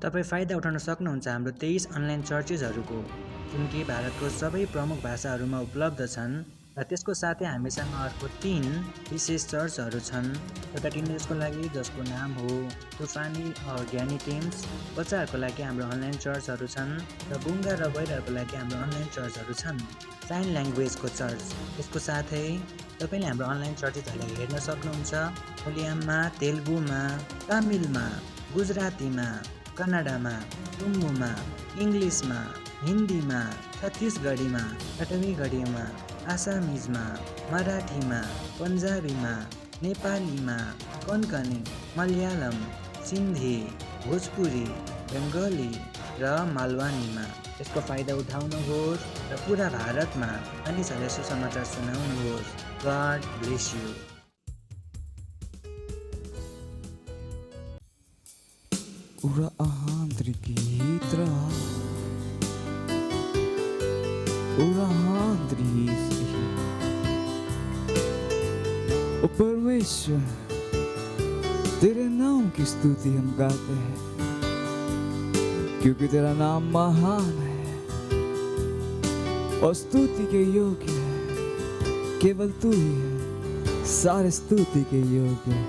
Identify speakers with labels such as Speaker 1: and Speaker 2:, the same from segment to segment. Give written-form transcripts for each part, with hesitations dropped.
Speaker 1: तपाईँ फाइदा उठाउन सक्नुहुन्छ हाम्रो 23 अनलाइन चर्चेसहरूको, जुन कि भारतको सबै प्रमुख भाषाहरूमा उपलब्ध छन् र त्यसको साथै हामीसँग अर्को 3 विशेष चर्चहरू छन्। एउटा टिनेजको लागि जसको नाम हो तुफानी ज्ञानी टिम्स, बच्चाहरूको लागि हाम्रो अनलाइन चर्चहरू छन् र बुङ्गा र बहिरहरूको लागि हाम्रो अनलाइन चर्चहरू छन्। साइन ल्याङ्ग्वेजको चर्च, यसको साथै तपाईँले हाम्रो अनलाइन चर्चेसहरूलाई हेर्न सक्नुहुन्छ मलयालममा, तेलुगुमा, तमिलमा, गुजरातीमा, कन्नडमा, तुम्बुमा, इङ्ग्लिसमा, हिन्दीमा, छत्तिसगढीमा, कटवीगढीमा, आसामिजमा, मराठीमा, पन्जाबीमा, नेपालीमा, कोंकणी, मलयालम, सिन्धी, भोजपुरी, बङ्गाली र मालवानीमा। यसको फाइदा उठाउनुहोस् र पुरा भारतमा मानिसहरूलाई सुसमाचार सुनाउनुहोस्। God bless you.
Speaker 2: Ura ahandrikitra Ura ahandrisi ओ परमेश्वर तेरे नाम की स्तुति हम गाते हैं क्योंकि तेरा नाम महान है और स्तुति के योग्य है। केवल तू ही है सारे स्तुति के योग्य है।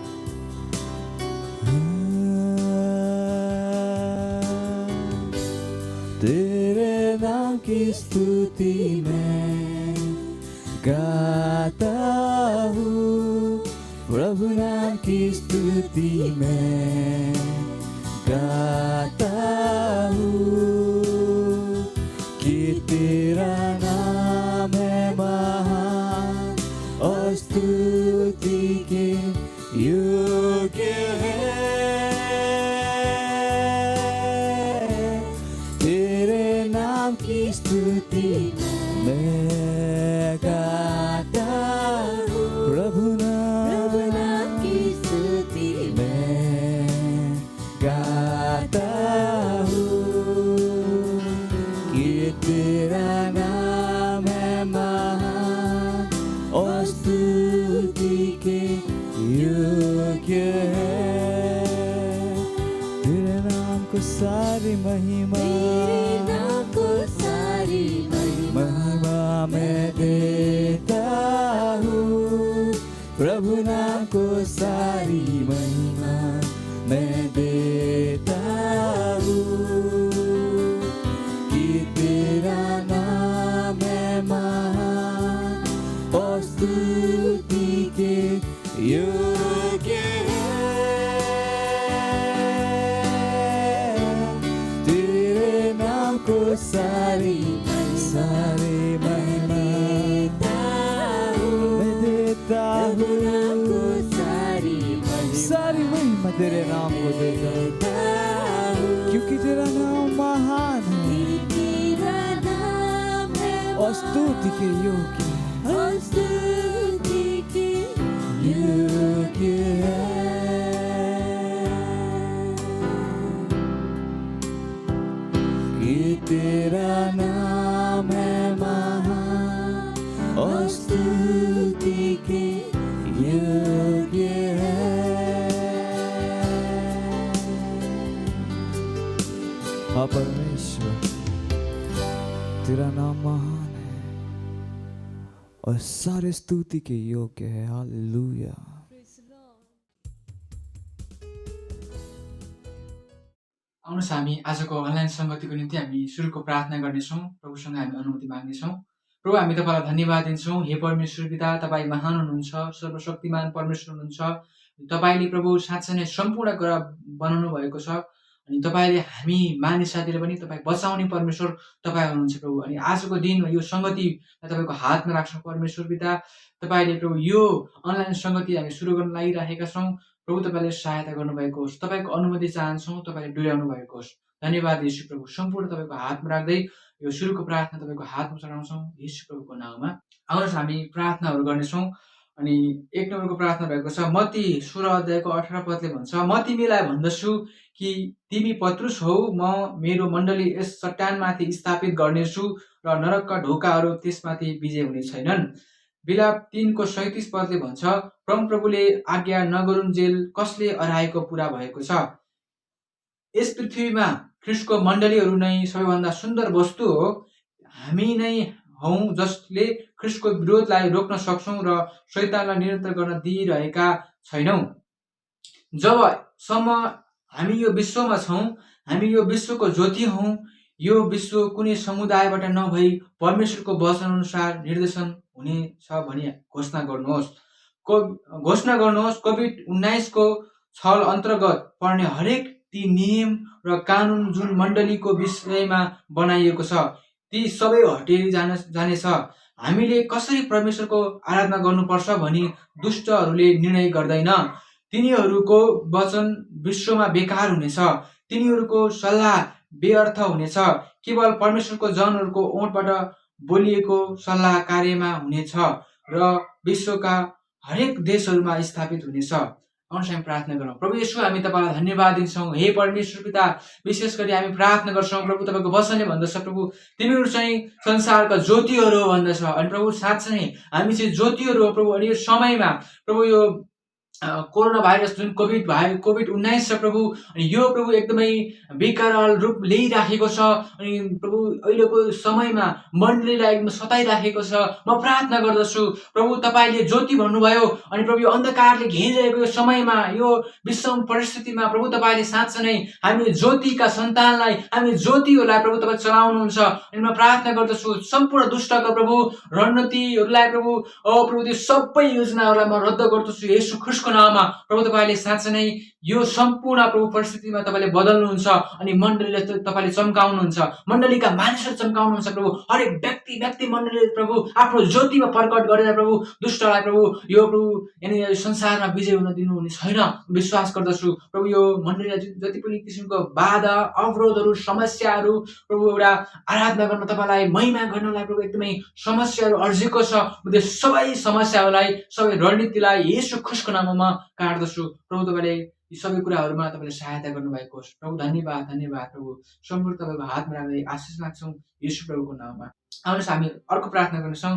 Speaker 2: तेरे नाम की स्तुति मैं गाता हूँ, प्रभु नाम की स्तुति मैं गाता हूँ कि तेरा नाम है महान और स्तुति के योग्य है। की स्तुति मैं गाता हूँ, प्रभु नाम की स्तुति मैं गाता हूँ कि तेरा नाम है महान और स्तुति के योग्य है। तेरे नाम को सारी महिमा मैं देता हूँ, प्रभु नाम को सारी महिमा मैं देता हूँ कि तेरा नाम है महान और स्तुति के योग्य है। तेरे नाम को सारी महिमा मैं देता हूँ, सारी महिमा तेरे नाम को देता हूँ क्योंकि तेरा नाम महान है और स्तुति के योग्य है। कि तेरा नाम है महान और स्तुति के योग्य है। हाँ परमेश्वर तेरा नाम महान है और सारे स्तुति के योग्य है। हालेलुया।
Speaker 3: आउनुहोस् हामी आजको अनलाइन संगतिको निम्ति हामी सुरुको प्रार्थना गर्नेछौँ। प्रभुसँग हामी अनुमति माग्नेछौँ। प्रभु हामी तपाईँलाई धन्यवाद दिन्छौँ। हे परमेश्वर पिता, तपाईँ महान हुनुहुन्छ, सर्वशक्तिमान परमेश्वर हुनुहुन्छ। तपाईँले प्रभु साँच्चै नै सम्पूर्ण कुरा बनाउनु भएको छ अनि तपाईँले हामी मानिस जातिले पनि तपाईँ बचाउने परमेश्वर तपाईँ हुनुहुन्छ प्रभु। अनि आजको दिन यो संगतिलाई तपाईँको हातमा राख्छौँ परमेश्वर पिता। तपाईँले प्रभु यो अनलाइन संगति हामी सुरु गर्न लागिरहेका छौँ। प्रभु तपाईँले सहायता गर्नुभएको होस्, तपाईँको अनुमति चाहन्छौँ, तपाईँले डुलाउनु भएको होस्। धन्यवाद यीशु प्रभु। सम्पूर्ण तपाईँको हातमा राख्दै यो सुरुको प्रार्थना तपाईँको हातमा चढाउँछौँ यीशु प्रभुको नाममा। आउनुहोस् हामी प्रार्थनाहरू गर्नेछौँ। अनि 1 नम्बरको प्रार्थना भएको छ मत्ती 16 अध्यायको 18 पदले भन्छ, म तिमीलाई भन्दछु कि तिमी पत्रुस हौ, म मेरो मण्डली यस चट्टानमाथि स्थापित गर्नेछु र नरकका ढोकाहरू त्यसमाथि विजय हुने छैनन्। विलाप 3:37 पदले भन्छ, परमप्रभुले आज्ञा नगरुन्जेल कसले अराएको पुरा भएको छ। यस पृथ्वीमा ख्रिस्टको मण्डलीहरू नै सबैभन्दा सुन्दर वस्तु हो। हामी नै हौँ जसले ख्रिस्टको विरोधलाई रोक्न सक्छौँ र शैतानलाई नियन्त्रण गर्न दिइरहेका छैनौँ। जबसम्म हामी यो विश्वमा छौँ, हामी यो विश्वको ज्योति हौँ। यो विश्व कुनै समुदायबाट नभई परमेश्वरको वचन अनुसार निर्देशन हुनेछ भनी घोषणा गर्नुहोस्। कोभिड-19 को छल अन्तर्गत पर्ने हरेक ती नियम र कानुन जुन मण्डलीको विषयमा बनाइएको छ, ती सबै हटेर जानेछ। हामीले कसरी परमेश्वरको आराधना गर्नुपर्छ भनी दुष्टहरूले निर्णय गर्दैन। तिनीहरूको वचन विश्वमा बेकार हुनेछ, तिनीहरूको सल्लाह व्यर्थ हुनेछ। केवल परमेश्वरको जनहरूको ओठबाट बोलिएको सल्लाह कार्यमा हुनेछ र विश्वका हरेक देशहरूमा स्थापित हुनेछ। आउनुहोस् हामी प्रार्थना गरौँ। प्रभु येशू, हामी तपाईलाई धन्यवाद दिन्छौँ। हे परमेश्वर पिता, विशेष गरी हामी प्रार्थना गर्छौँ प्रभु, तपाईँको वचनले भन्दछ प्रभु, तिमीहरू चाहिँ संसारका ज्योतिहरू हो भन्दछ। अनि प्रभु साँच्चै नै हामी चाहिँ ज्योतिहरू हो प्रभु। अनि यो समयमा प्रभु यो कोरोना भाइरस जुन कोभिड-19 छ प्रभु, अनि यो प्रभु एकदमै विकराल रूप लिइराखेको छ। अनि प्रभु अहिलेको समयमा मण्डलीलाई एकदम सताइराखेको छ। म प्रार्थना गर्दछु प्रभु, तपाईँले ज्योति भन्नुभयो, अनि प्रभु यो अन्धकारले घेरिरहेको यो समयमा, यो विषम परिस्थितिमा प्रभु तपाईँले साँच्चै नै हामी ज्योतिका सन्तानलाई, हामी ज्योतिहरूलाई प्रभु तपाईँ चलाउनुहुन्छ। अनि म प्रार्थना गर्दछु सम्पूर्ण दुष्टका प्रभु रणनीतिहरूलाई प्रभु, प्रभु त्यो सबै योजनाहरूलाई म रद्द गर्दछु येशू ख्रिस्टको नाममा। प्रभु तपाईँले साँच्चै नै यो सम्पूर्ण प्रभु परिस्थितिमा तपाईँले बदल्नुहुन्छ अनि मण्डलीलाई तपाईँले चम्काउनुहुन्छ, मण्डलीका मानिसहरू चम्काउनुहुन्छ प्रभु। हरेक व्यक्ति मण्डलीले प्रभु आफ्नो ज्योतिमा प्रकट गरेर प्रभु दुष्टलाई प्रभु यो प्रभु यहाँनिर संसारमा विजय हुन दिनुहुने छैन विश्वास गर्दछु। प्रभु यो मण्डलीलाई जति पनि किसिमको बाधा, अवरोधहरू, समस्याहरू प्रभु एउटा आराधना गर्न, तपाईँलाई महिमा गर्नलाई प्रभु एकदमै समस्याहरू अर्जिएको छ। त्यो सबै समस्याहरूलाई, सबै रणनीतिलाई येशू ख्रिस्टको नाममा काट्दछु। प्रभु तपाईँले यी सबै कुराहरूमा तपाईँले सहायता गर्नुभएको होस्। प्रभु धन्यवाद प्रभु। सम्पूर्ण तपाईँको हातमा राख्दै आशिष माग्छौँ येशू प्रभुको नाममा। आउनुहोस् हामी अर्को प्रार्थना गर्नेछौँ।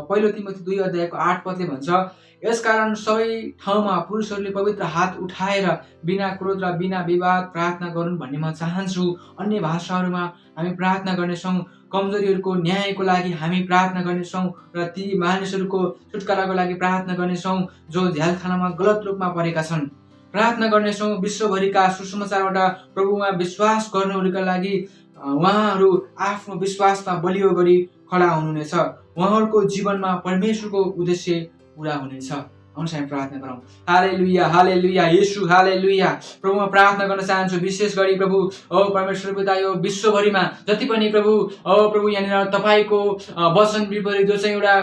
Speaker 3: पहिलो तिमोथी 2 अध्यायको 8 पदले भन्छ, यसकारण सबै ठाउँमा पुरुषहरूले पवित्र हात उठाएर बिना क्रोध र बिना विवाद प्रार्थना गरून् भन्ने म चाहन्छु। अन्य भाषाहरूमा हामी प्रार्थना गर्नेछौँ। कमजोरीहरूको न्यायको लागि हामी प्रार्थना गर्नेछौँ र ती मानिसहरूको छुटकाराको लागि प्रार्थना गर्नेछौँ जो झ्यालखानामा गलत रूपमा परेका छन्। प्रार्थना गर्नेछौँ विश्वभरिका सुसमाचारबाट प्रभुमा विश्वास गर्नेहरूका लागि। उहाँहरू आफ्नो विश्वासमा बलियो गरी खडा हुनुहुनेछ। उहाँहरूको जीवनमा परमेश्वरको उद्देश्य पूरा हुनेछ। आउनुहोस् हामी प्रार्थना गरौँ। हालेलुया, हालेलुया येशू, हालेलुया। प्रभु म प्रार्थना गर्न चाहन्छु विशेष गरी प्रभु परमेश्वर पिता, यो विश्वभरिमा जति पनि प्रभु प्रभु यहाँनिर तपाईँको वचन विपरीत जो चाहिँ एउटा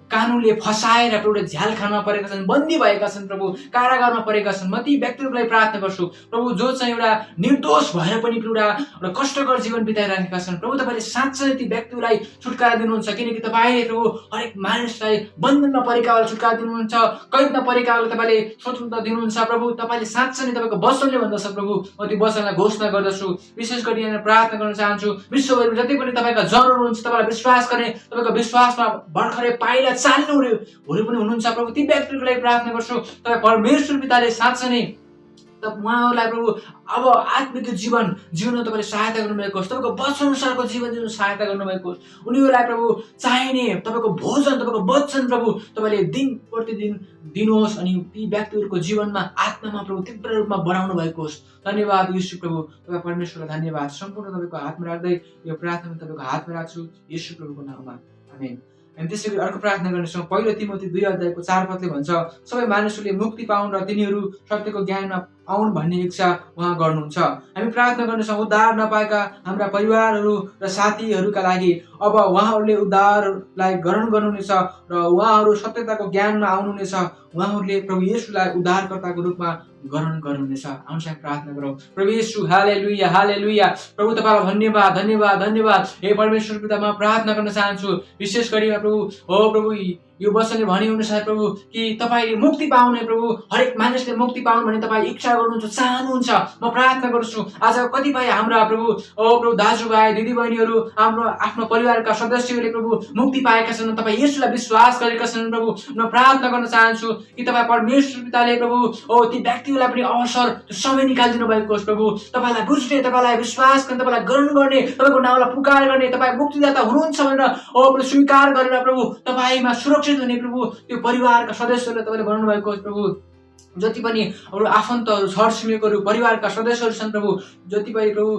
Speaker 3: कानुनले फसाएर प्रभु झ्यालखानामा परेका छन्, बन्दी भएका छन्, प्रभु कारागारमा परेका छन्, म ती व्यक्तिहरूलाई प्रार्थना गर्छु प्रभु जो चाहिँ एउटा निर्दोष भएर पनि एउटा कष्टकर जीवन बिताइरहेका छन्। प्रभु तपाईँले साँच्चै ती व्यक्तिहरूलाई छुटकारा दिनुहुन्छ, किनकि तपाईँले प्रभु हरेक मानिसलाई बन्धनमा परेकाहरूलाई छुटकारा दिनुहुन्छ, कैदमा परेकाहरूलाई तपाईँले स्वतन्त्रता दिनुहुन्छ। प्रभु तपाईँले साँच्चै नै तपाईँको वचनले भन्दछ प्रभु, म त्यो वचनलाई घोषणा गर्दछु। विशेष गरी यहाँ प्रार्थना गर्न चाहन्छु विश्वभरिमा जति पनि तपाईँका जनहरू हुनुहुन्छ, तपाईँलाई विश्वास गर्ने, तपाईँको विश्वासमा भर्खरै पाइला चाल्नेहरू पनि हुनुहुन्छ प्रभु, ती व्यक्तिहरूको लागि प्रार्थना गर्छु। तपाईँ परमेश्वर पिताले साँच्चै नै उहाँहरूलाई प्रभु अब आत्मिक जीवन जिउन तपाईँले सहायता गर्नुभएको होस्, तपाईँको वचन अनुसारको जीवन जिउन सहायता गर्नुभएको होस्। उनीहरूलाई प्रभु चाहिने तपाईँको भोजन, तपाईँको वचन प्रभु तपाईँले दिन प्रतिदिन दिनुहोस् अनि ती व्यक्तिहरूको जीवनमा आत्मामा प्रभु तीव्र रूपमा बढाउनु भएको होस्। धन्यवाद येशू प्रभु, तपाईँ परमेश्वरलाई धन्यवाद। सम्पूर्ण तपाईँको हातमा राख्दै यो प्रार्थना तपाईँको हातमा राख्छु येशू प्रभुको नाममा, आमेन। अनि त्यसै गरी अर्को प्रार्थना गर्नेछौँ। पहिलो तिमोथी 2 अध्यायको 4 पदले भन्छ, सबै मानिसहरूले मुक्ति पाउन् र तिनीहरू सत्यको ज्ञानमा आउन् भन्ने इच्छा उहाँ गर्नुहुन्छ। हामी प्रार्थना गर्नेछौँ उद्धार नपाएका हाम्रा परिवारहरू र साथीहरूका लागि अब उहाँहरूले उद्धारलाई ग्रहण गर्नुहुनेछ र उहाँहरू सत्यताको ज्ञानमा आउनुहुनेछ। उहाँहरूले प्रभु येशूलाई उद्धारकर्ताको रूपमा ग्रहण गर्नुहुनेछ। आउनुहोस् हामी प्रार्थना गरौँ। प्रभु येशू, हालेलुया, हालेलुया। प्रभु तपाईँलाई धन्यवाद, धन्यवाद, धन्यवाद। हे परमेश्वर पिता, म प्रार्थना गर्न चाहन्छु विशेष गरी प्रभु प्रभु यो वचनले भने अनुसार प्रभु कि तपाईँले मुक्ति पाउने प्रभु हरेक मानिसले मुक्ति पाउनु भने तपाईँ इच्छा गर्नुहुन्छ, चाहनुहुन्छ। म प्रार्थना गर्छु आज कतिपय हाम्रा प्रभु प्रभु दाजुभाइ दिदीबहिनीहरू हाम्रो आफ्नो परिवारका सदस्यहरूले प्रभु मुक्ति पाएका छन्, तपाईँ येशूलाई विश्वास गरेका छन् प्रभु। म प्रार्थना गर्न चाहन्छु कि तपाईँ परमेश्वर पिताले प्रभु ती व्यक्तिहरूलाई पनि अवसर समय निकालिदिनु भएको होस् प्रभु। तपाईँलाई बुझ्ने, तपाईँलाई विश्वास गर्ने, तपाईँलाई ग्रहण गर्ने, तपाईँको नाउँलाई पुकार गर्ने, तपाईँ मुक्तिदाता हुनुहुन्छ भनेर प्रभु स्वीकार गरेर प्रभु तपाईँमा सुरक्षित हुने प्रभु त्यो परिवारका सदस्यहरूलाई तपाईँले बनाउनु भएको होस् प्रभु। जति पनि अरू आफन्तहरू, छरछिमेकहरू, परिवारका सदस्यहरू छन् प्रभु, जति पनि प्रभु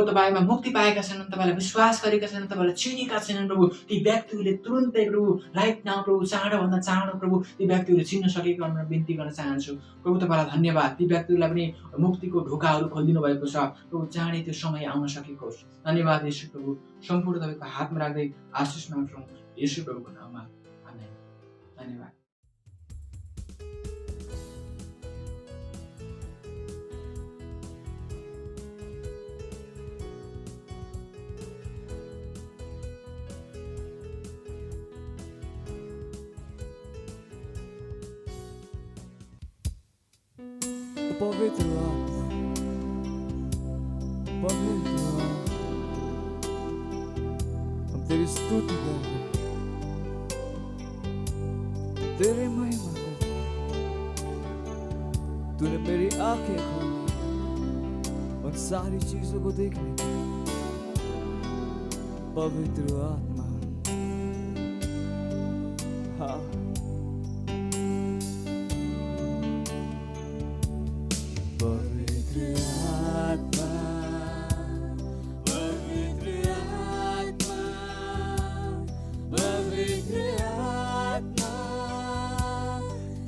Speaker 3: तपाईँमा मुक्ति पाएका छन्, तपाईँलाई विश्वास गरेका छन्, तपाईँलाई चिनेका छैनन् प्रभु, ती व्यक्तिहरूले तुरुन्तै प्रभु राइट नाउ प्रभु चाँडोभन्दा चाँडो प्रभु ती व्यक्तिहरू चिन्न सकेको भनेर बिन्ती गर्न चाहन्छु प्रभु। तपाईँलाई धन्यवाद, ती व्यक्तिहरूलाई पनि मुक्तिको ढोकाहरू खोलिदिनु भएको छ प्रभु, चाँडै त्यो समय आउन सकेको होस्। धन्यवाद येशू प्रभु, सम्पूर्ण तपाईँको हातमा राख्दै आशिष माग्छौँ येशू प्रभुको नाममा, आमेन। धन्यवाद।
Speaker 2: पवित्र आत्मा, पवित्र आत्मा, हम तेरी स्तुति करते हैं, तेरी महिमा करते हैं। तूने मेरी आंखें खोली उन सारी चीजों को देखने की। पवित्र आत्मा, हाँ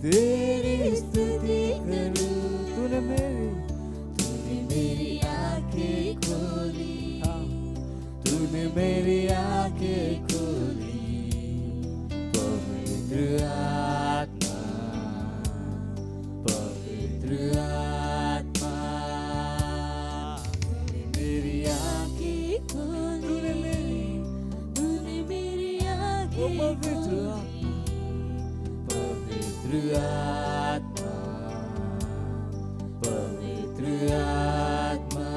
Speaker 2: तेरी स्तुति करूं। तूने मेरी आंखें खोली, तूने मेरी आंखें खोली। पवित्र आत्मा, पवित्र आत्मा, तूने मेरी आंखें खोली, तूने मेरी आंखें पवित्र आत्मा, पवित्र आत्मा, पवित्र आत्मा,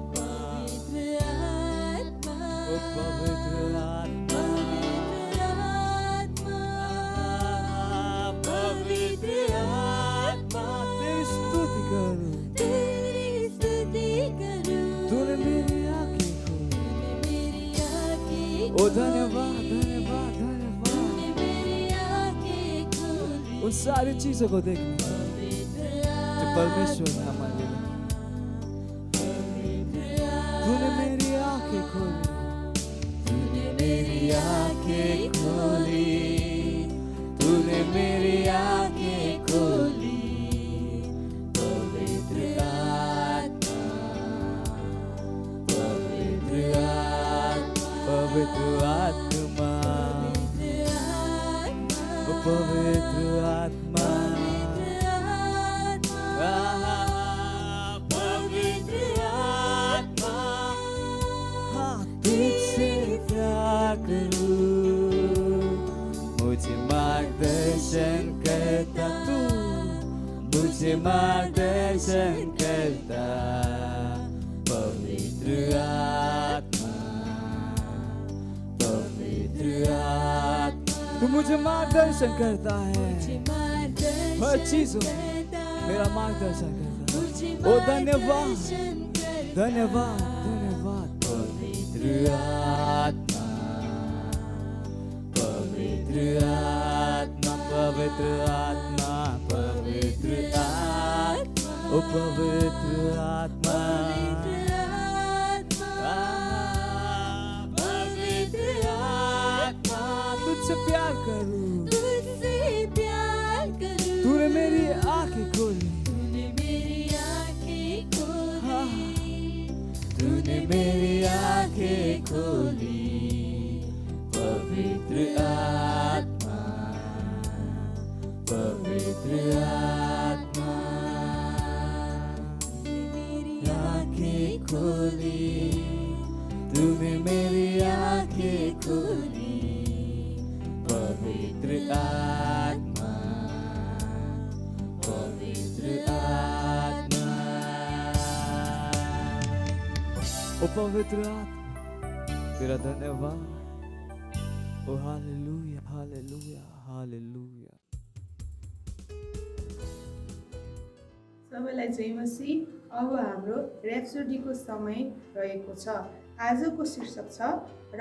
Speaker 2: पवित्र आत्मा, ओ पवित्र आत्मा, पवित्र आत्मा, तेरी स्तुति करूं, तूने मेरी आंखें खोली। ओ धन्यवाद, धन्यवाद, धन्यवाद उन सारी चीजों को देखने जो परमेश्वर ने हमारे लिए। तूने मेरी आंखें खोली, तूने मेरी आंखें खोली, तूने मेरी आंखें खोली। पवित्र आत्मा, पवित्र आत्मा, पवित्र आत्मा, पवित्र आत्मा, पवित्र आत्मा, हाँ तुझसे प्यार करूं, मुझे मार्गदर्शन करता तू, मुझे मार्गदर्शन करता। पवित्र आत्मा, पवित्र आत्मा, तू मुझे मार्गदर्शन करता है, हर चीजों मेरा मार्गदर्शन करता है। ओ धन्यवाद, धन्यवाद, धन्यवाद। पवित्र आत्मा, पवित्र आत्मा, पवित्र आत्मा, पवित्र आत्मा, ओ पवित्र आत्मा, पवित्र आत्मा, तुझसे प्यार करूं, तूने मेरी आंखें खोली, तूने मेरी आंखें खोली। पवित्र आत्मा, पवित्र आत्मा, आंखें खोली, तूने मेरी आंखें खोली। ओ पवित्र आत्मा तेरा धन्यवाद। ओ हालेलुया हालेलुया हालेलुया।
Speaker 4: सबैलाई जय मसीह। अब हाम्रो ऱ्याप्सोडीको समय रहेको छ। आजको शीर्षक छ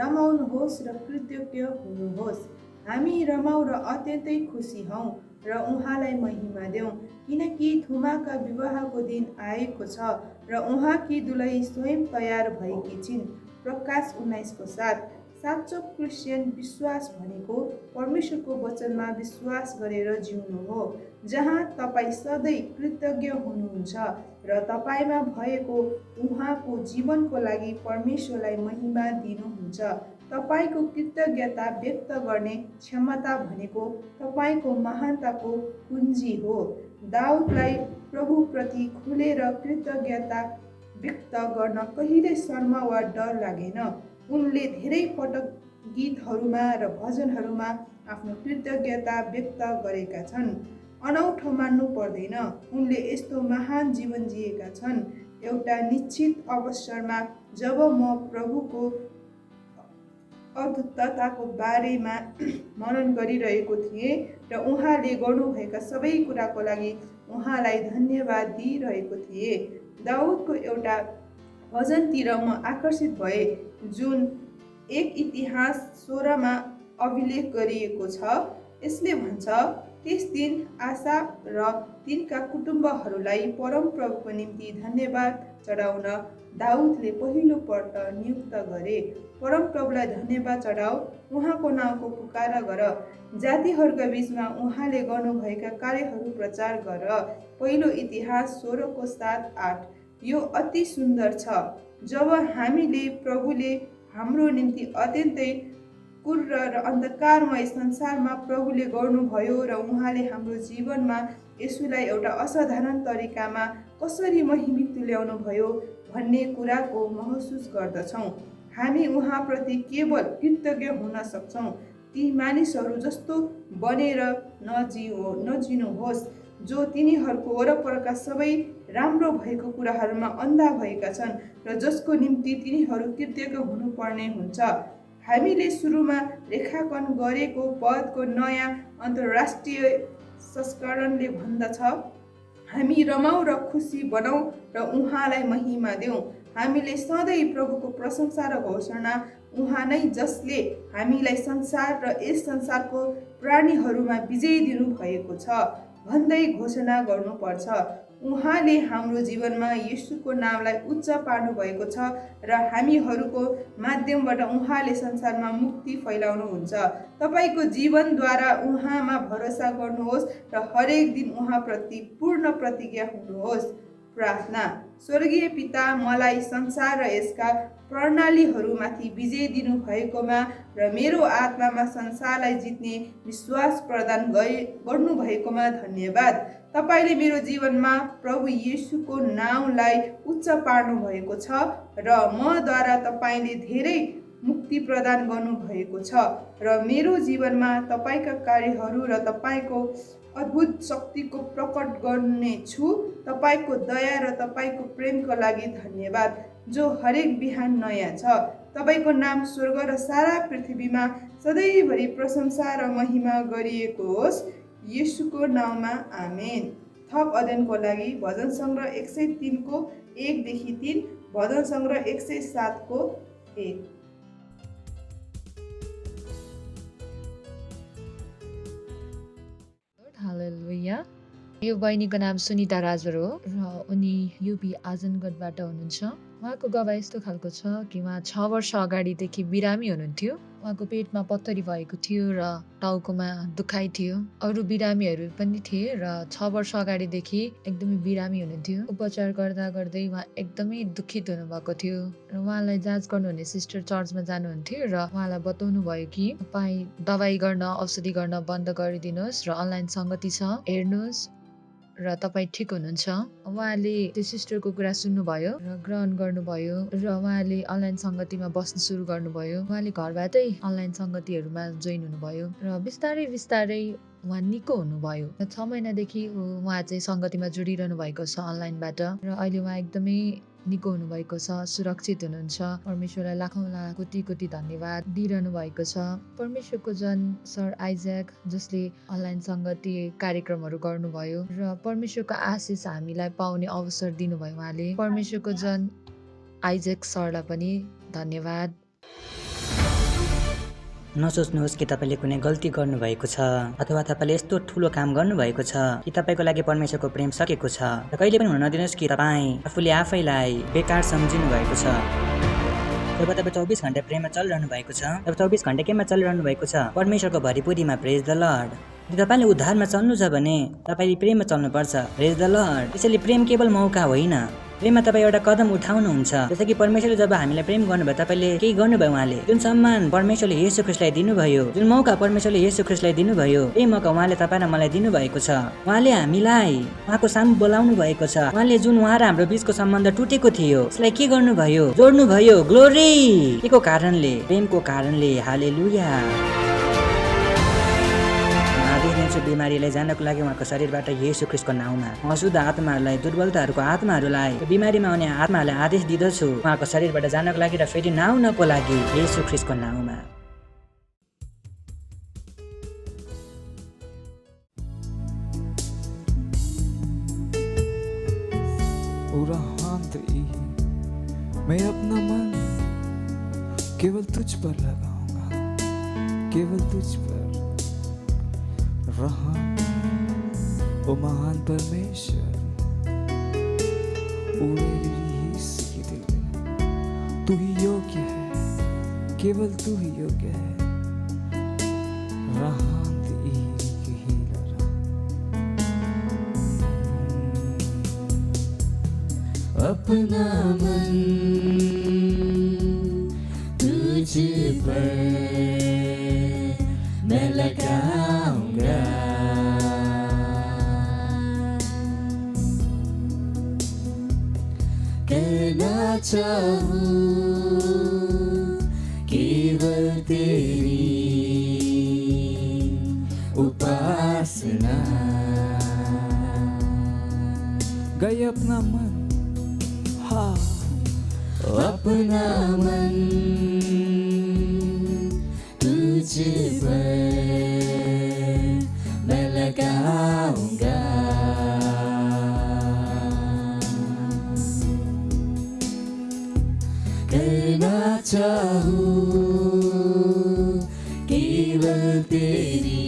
Speaker 4: रमाउनुहोस् र कृतज्ञ हुनुहोस्। हामी रमाऊ र अत्यन्तै खुसी हौँ र उहाँलाई महिमा देऊ, किनकि थुमाका विवाहको दिन आएको छ र उहाँकी दुलही स्वयं तयार भएकी छिन्। प्रकाश 19:7। साँचो क्रिस्चियन विश्वास भनेको परमेश्वरको वचनमा विश्वास गरेर जिउनु हो, जहाँ तपाईँ सधैँ कृतज्ञ हुनुहुन्छ र तपाईँमा भएको उहाँको जीवनको लागि परमेश्वरलाई महिमा दिनुहुन्छ। तपाईँको कृतज्ञता व्यक्त गर्ने क्षमता भनेको तपाईँको महानताको कुञ्जी हो। दाउदलाई प्रभुप्रति खुलेर कृतज्ञता व्यक्त गर्न कहिल्यै शर्म वा डर लागेन। उनले धेरै पटक गीतहरूमा र भजनहरूमा आफ्नो कृतज्ञता व्यक्त गरेका छन्। अनौठो मान्नु पर्दैन, उनले यस्तो महान जीवन जिएका छन्। एउटा निश्चित अवसरमा जब म प्रभुको अद्भुतताको बारेमा मनन गरिरहेको थिएँ र उहाँले गर्नुभएका सबै कुराको लागि उहाँलाई धन्यवाद दिइरहेको थिएँ, दाउदको एउटा भजनतिर म आकर्षित भए, जुन 1 इतिहास 16 अभिलेख गरिएको छ। यसले भन्छ, त्यस दिन आसाफ र तिनका कुटुम्बहरूलाई परमप्रभुको निम्ति धन्यवाद चढाउन दाउदले पहिलो पल्ट नियुक्त गरे। परमप्रभुलाई धन्यवाद चढाऊ, उहाँको नाउँको पुकारा गर, जातिहरूका बीचमा उहाँले गर्नुभएका कार्यहरू प्रचार गर। पहिलो इतिहास 16:7-8। यो अति सुन्दर छ। जब हामीले प्रभुले हाम्रो निम्ति अत्यन्तै क्रूर र अन्धकारमय संसारमा प्रभुले गर्नुभयो र उहाँले हाम्रो जीवनमा यसुलाई एउटा असाधारण तरिकामा कसरी महिमित तुल्याउनु भयो भन्ने कुराको महसुस गर्दछौँ। हामी उहाँप्रति केवल कृतज्ञ हुन सक्छौँ। ती मानिसहरू जस्तो बनेर नजिनुहोस् जो तिनीहरूको वरपरका सबै राम्रो भएको कुराहरूमा अन्धा भएका छन् र जसको निम्ति तिनीहरू कृतज्ञ हुनुपर्ने हुन्छ। हामीले सुरुमा रेखाङ्कन गरेको पदको नयाँ अन्तर्राष्ट्रिय संस्करणले भन्दछ, हामी रमाऊ र खुसी बनाऊ र उहाँलाई महिमा देऊ। हामीले सधैँ प्रभुको प्रशंसा र घोषणा उहाँ नै जसले हामीलाई संसार र यस संसारको प्राणीहरूमा विजय दिनुभएको छ भन्दै घोषणा गर्नुपर्छ। उहाँले हाम्रो जीवनमा येशूको नामलाई उच्च पार्नु भएको छ र हामीहरूको माध्यमबाट उहाँले संसारमा मुक्ति फैलाउनुहुन्छ। तपाईँको जीवनद्वारा उहाँमा भरोसा गर्नुहोस् र हरेक दिन उहाँप्रति पूर्ण प्रतिज्ञा हुनुहोस्। प्रार्थना। स्वर्गीय पिता, मलाई संसार र यसका प्रणालीहरूमाथि विजय दिनुभएकोमा र मेरो आत्मामा संसारलाई जित्ने विश्वास प्रदान गर्नुभएकोमा धन्यवाद। तपाईँले मेरो जीवनमा प्रभु येशूको नाउँलाई उच्च पार्नु भएको छ र मद्वारा तपाईँले धेरै मुक्ति प्रदान गर्नुभएको छ र मेरो जीवनमा तपाईँका कार्यहरू र तपाईँको अद्भुत शक्तिको प्रकट गर्नेछु। तपाईँको दया र तपाईँको प्रेमको लागि धन्यवाद, जो हरेक बिहान नयाँ छ। तपाईँको नाम स्वर्ग र सारा पृथ्वीमा सधैँभरि प्रशंसा र महिमा गरिएको होस्। येशूको नाममा आमेन। थप अध्ययनको लागि भजन सङ्ग्रह 103 1-3, भजन सङ्ग्रह 107 1।
Speaker 5: हालेलुया। यो बहिनीको नाम सुनिता राजर हो र उनी युपी आजनगढबाट हुनुहुन्छ। उहाँको गवाई यस्तो खालको छ कि उहाँ 6 वर्ष अगाडिदेखि बिरामी हुनुहुन्थ्यो। उहाँको पेटमा पत्थरी भएको थियो र टाउकोमा दुखाइ थियो। अरू बिरामीहरू पनि थिए र 6 वर्ष अगाडिदेखि एकदमै बिरामी हुनुहुन्थ्यो। उपचार गर्दा गर्दै उहाँ एकदमै दुखित हुनुभएको थियो र उहाँलाई जाँच गर्नुहुने सिस्टर चर्चमा जानुहुन्थ्यो र उहाँलाई बताउनु भयो कि तपाईँ दबाई गर्न औषधि गर्न बन्द गरिदिनुहोस् र अनलाइन सङ्गति छ, हेर्नुहोस् र तपाईँ ठिक हुनुहुन्छ। उहाँले त्यो सिस्टरको कुरा सुन्नुभयो र ग्रहण गर्नुभयो र उहाँले अनलाइन सङ्गतिमा बस्न सुरु गर्नुभयो। उहाँले घरबाटै अनलाइन सङ्गतिहरूमा जोइन हुनुभयो र बिस्तारै बिस्तारै उहाँ निको हुनुभयो। 6 महिनादेखि उहाँ चाहिँ सङ्गतिमा जोडिरहनु भएको छ अनलाइनबाट र अहिले उहाँ एकदमै निको हुनुभएको छ, सुरक्षित हुनुहुन्छ। परमेश्वरलाई लाखौँ लाख कोटी कोटी धन्यवाद दिइरहनु भएको छ। परमेश्वरको जन सर आइज्याक जसले अनलाइन सङ्गति कार्यक्रमहरू गर्नुभयो र परमेश्वरको आशिष हामीलाई पाउने अवसर दिनुभयो उहाँले। परमेश्वरको जन आइज्याक सरलाई पनि धन्यवाद।
Speaker 1: नसोच्नुहोस् कि तपाईँले कुनै गल्ती गर्नुभएको छ अथवा तपाईँले यस्तो ठुलो काम गर्नुभएको छ कि तपाईँको लागि परमेश्वरको प्रेम सकेको छ। र कहिले पनि हुन नदिनुहोस् कि तपाईँ आफूले आफैलाई बेकार सम्झिनु भएको छ। जब तपाईँ 24 घण्टा प्रेममा चलिरहनु भएको छ, तब 24 घण्टा केमा चलिरहनु भएको छ? परमेश्वरको भरिपूरीमा। प्रेज द लर्ड। यदि तपाईँले उद्धारमा चल्नु छ भने तपाईँले प्रेममा चल्नुपर्छ। प्रेज द लर्ड। त्यसैले प्रेम केवल मौका होइन, प्रेममा तपाईँ एउटा कदम उठाउनुहुन्छ। जस्तै कि परमेश्वरले जब हामीलाई प्रेम गर्नुभयो, तपाईँले केही गर्नुभयो। उहाँले जुन सम्मान परमेश्वरले येशू ख्रीष्टलाई दिनुभयो, जुन मौका परमेश्वरले येशू ख्रीष्टलाई दिनुभयो, त्यही मौका उहाँले तपाईँ र मलाई दिनुभएको छ। उहाँले हामीलाई उहाँको सामु बोलाउनु भएको छ। उहाँले जुन उहाँ र हाम्रो बीचको सम्बन्ध टुटेको थियो, त्यसलाई के गर्नुभयो? जोड्नुभयो। ग्लोरी। के को कारणले? प्रेमको कारणले। हालेलुया। बिमारीलाई जानको लागि उहाँको शरीरबाट येशू ख्रीष्टको नाउँमा, अशुद्ध आत्माहरूलाई, दुर्बलताहरूको आत्माहरूलाई, बिमारीमा आउने आत्माहरूलाई आदेश दिँदछु उहाँको शरीरबाट जानको लागि र फेरि नआउनको लागि येशू ख्रीष्टको नाउँमा।
Speaker 2: मैं अपना मन केवल तुझ पर लगाऊंगा, केवल तुझ पर। रहा ओ महान परमेश्वर, ओ मेरी रीस की दिल, तू ही योग्य है, केवल तू ही योग्य है। रहा अपना मन तुझ पर मैं लगाऊंगा, करना चाहूं केवल तेरी उपासना। गए अपना मन, हाँ अपना मन तुझ पर मैं लगाऊंगा, करना चाहूं केवल तेरी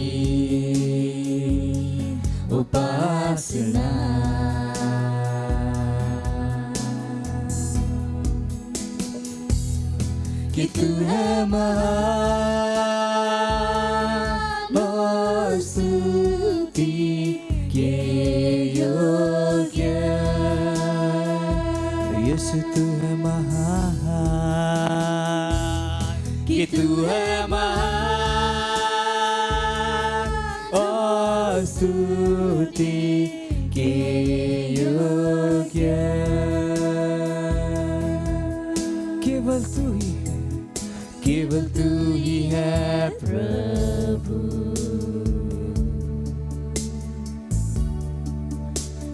Speaker 2: उपासना। कि तू है महान और स्तुति के योग्य, यीशु तू है महान, कि तू है महान और स्तुति के योग्य, केवल तू ही, केवल तू ही है प्रभु,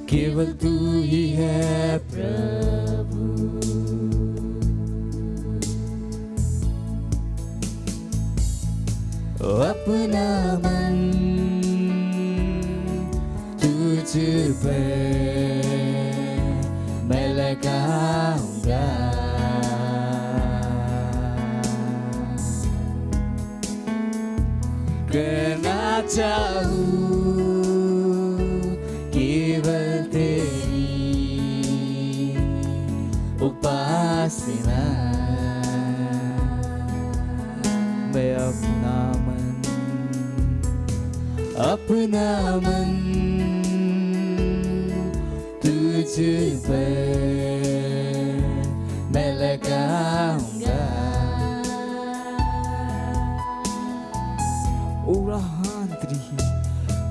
Speaker 2: केवल तू ही है प्रभु। अपना मन तुझ पर मैं लगाऊंगा, करना चाहूं केवल तेरी उपासना। मैं अपना मन तुझ पर मैं लगाऊंगा,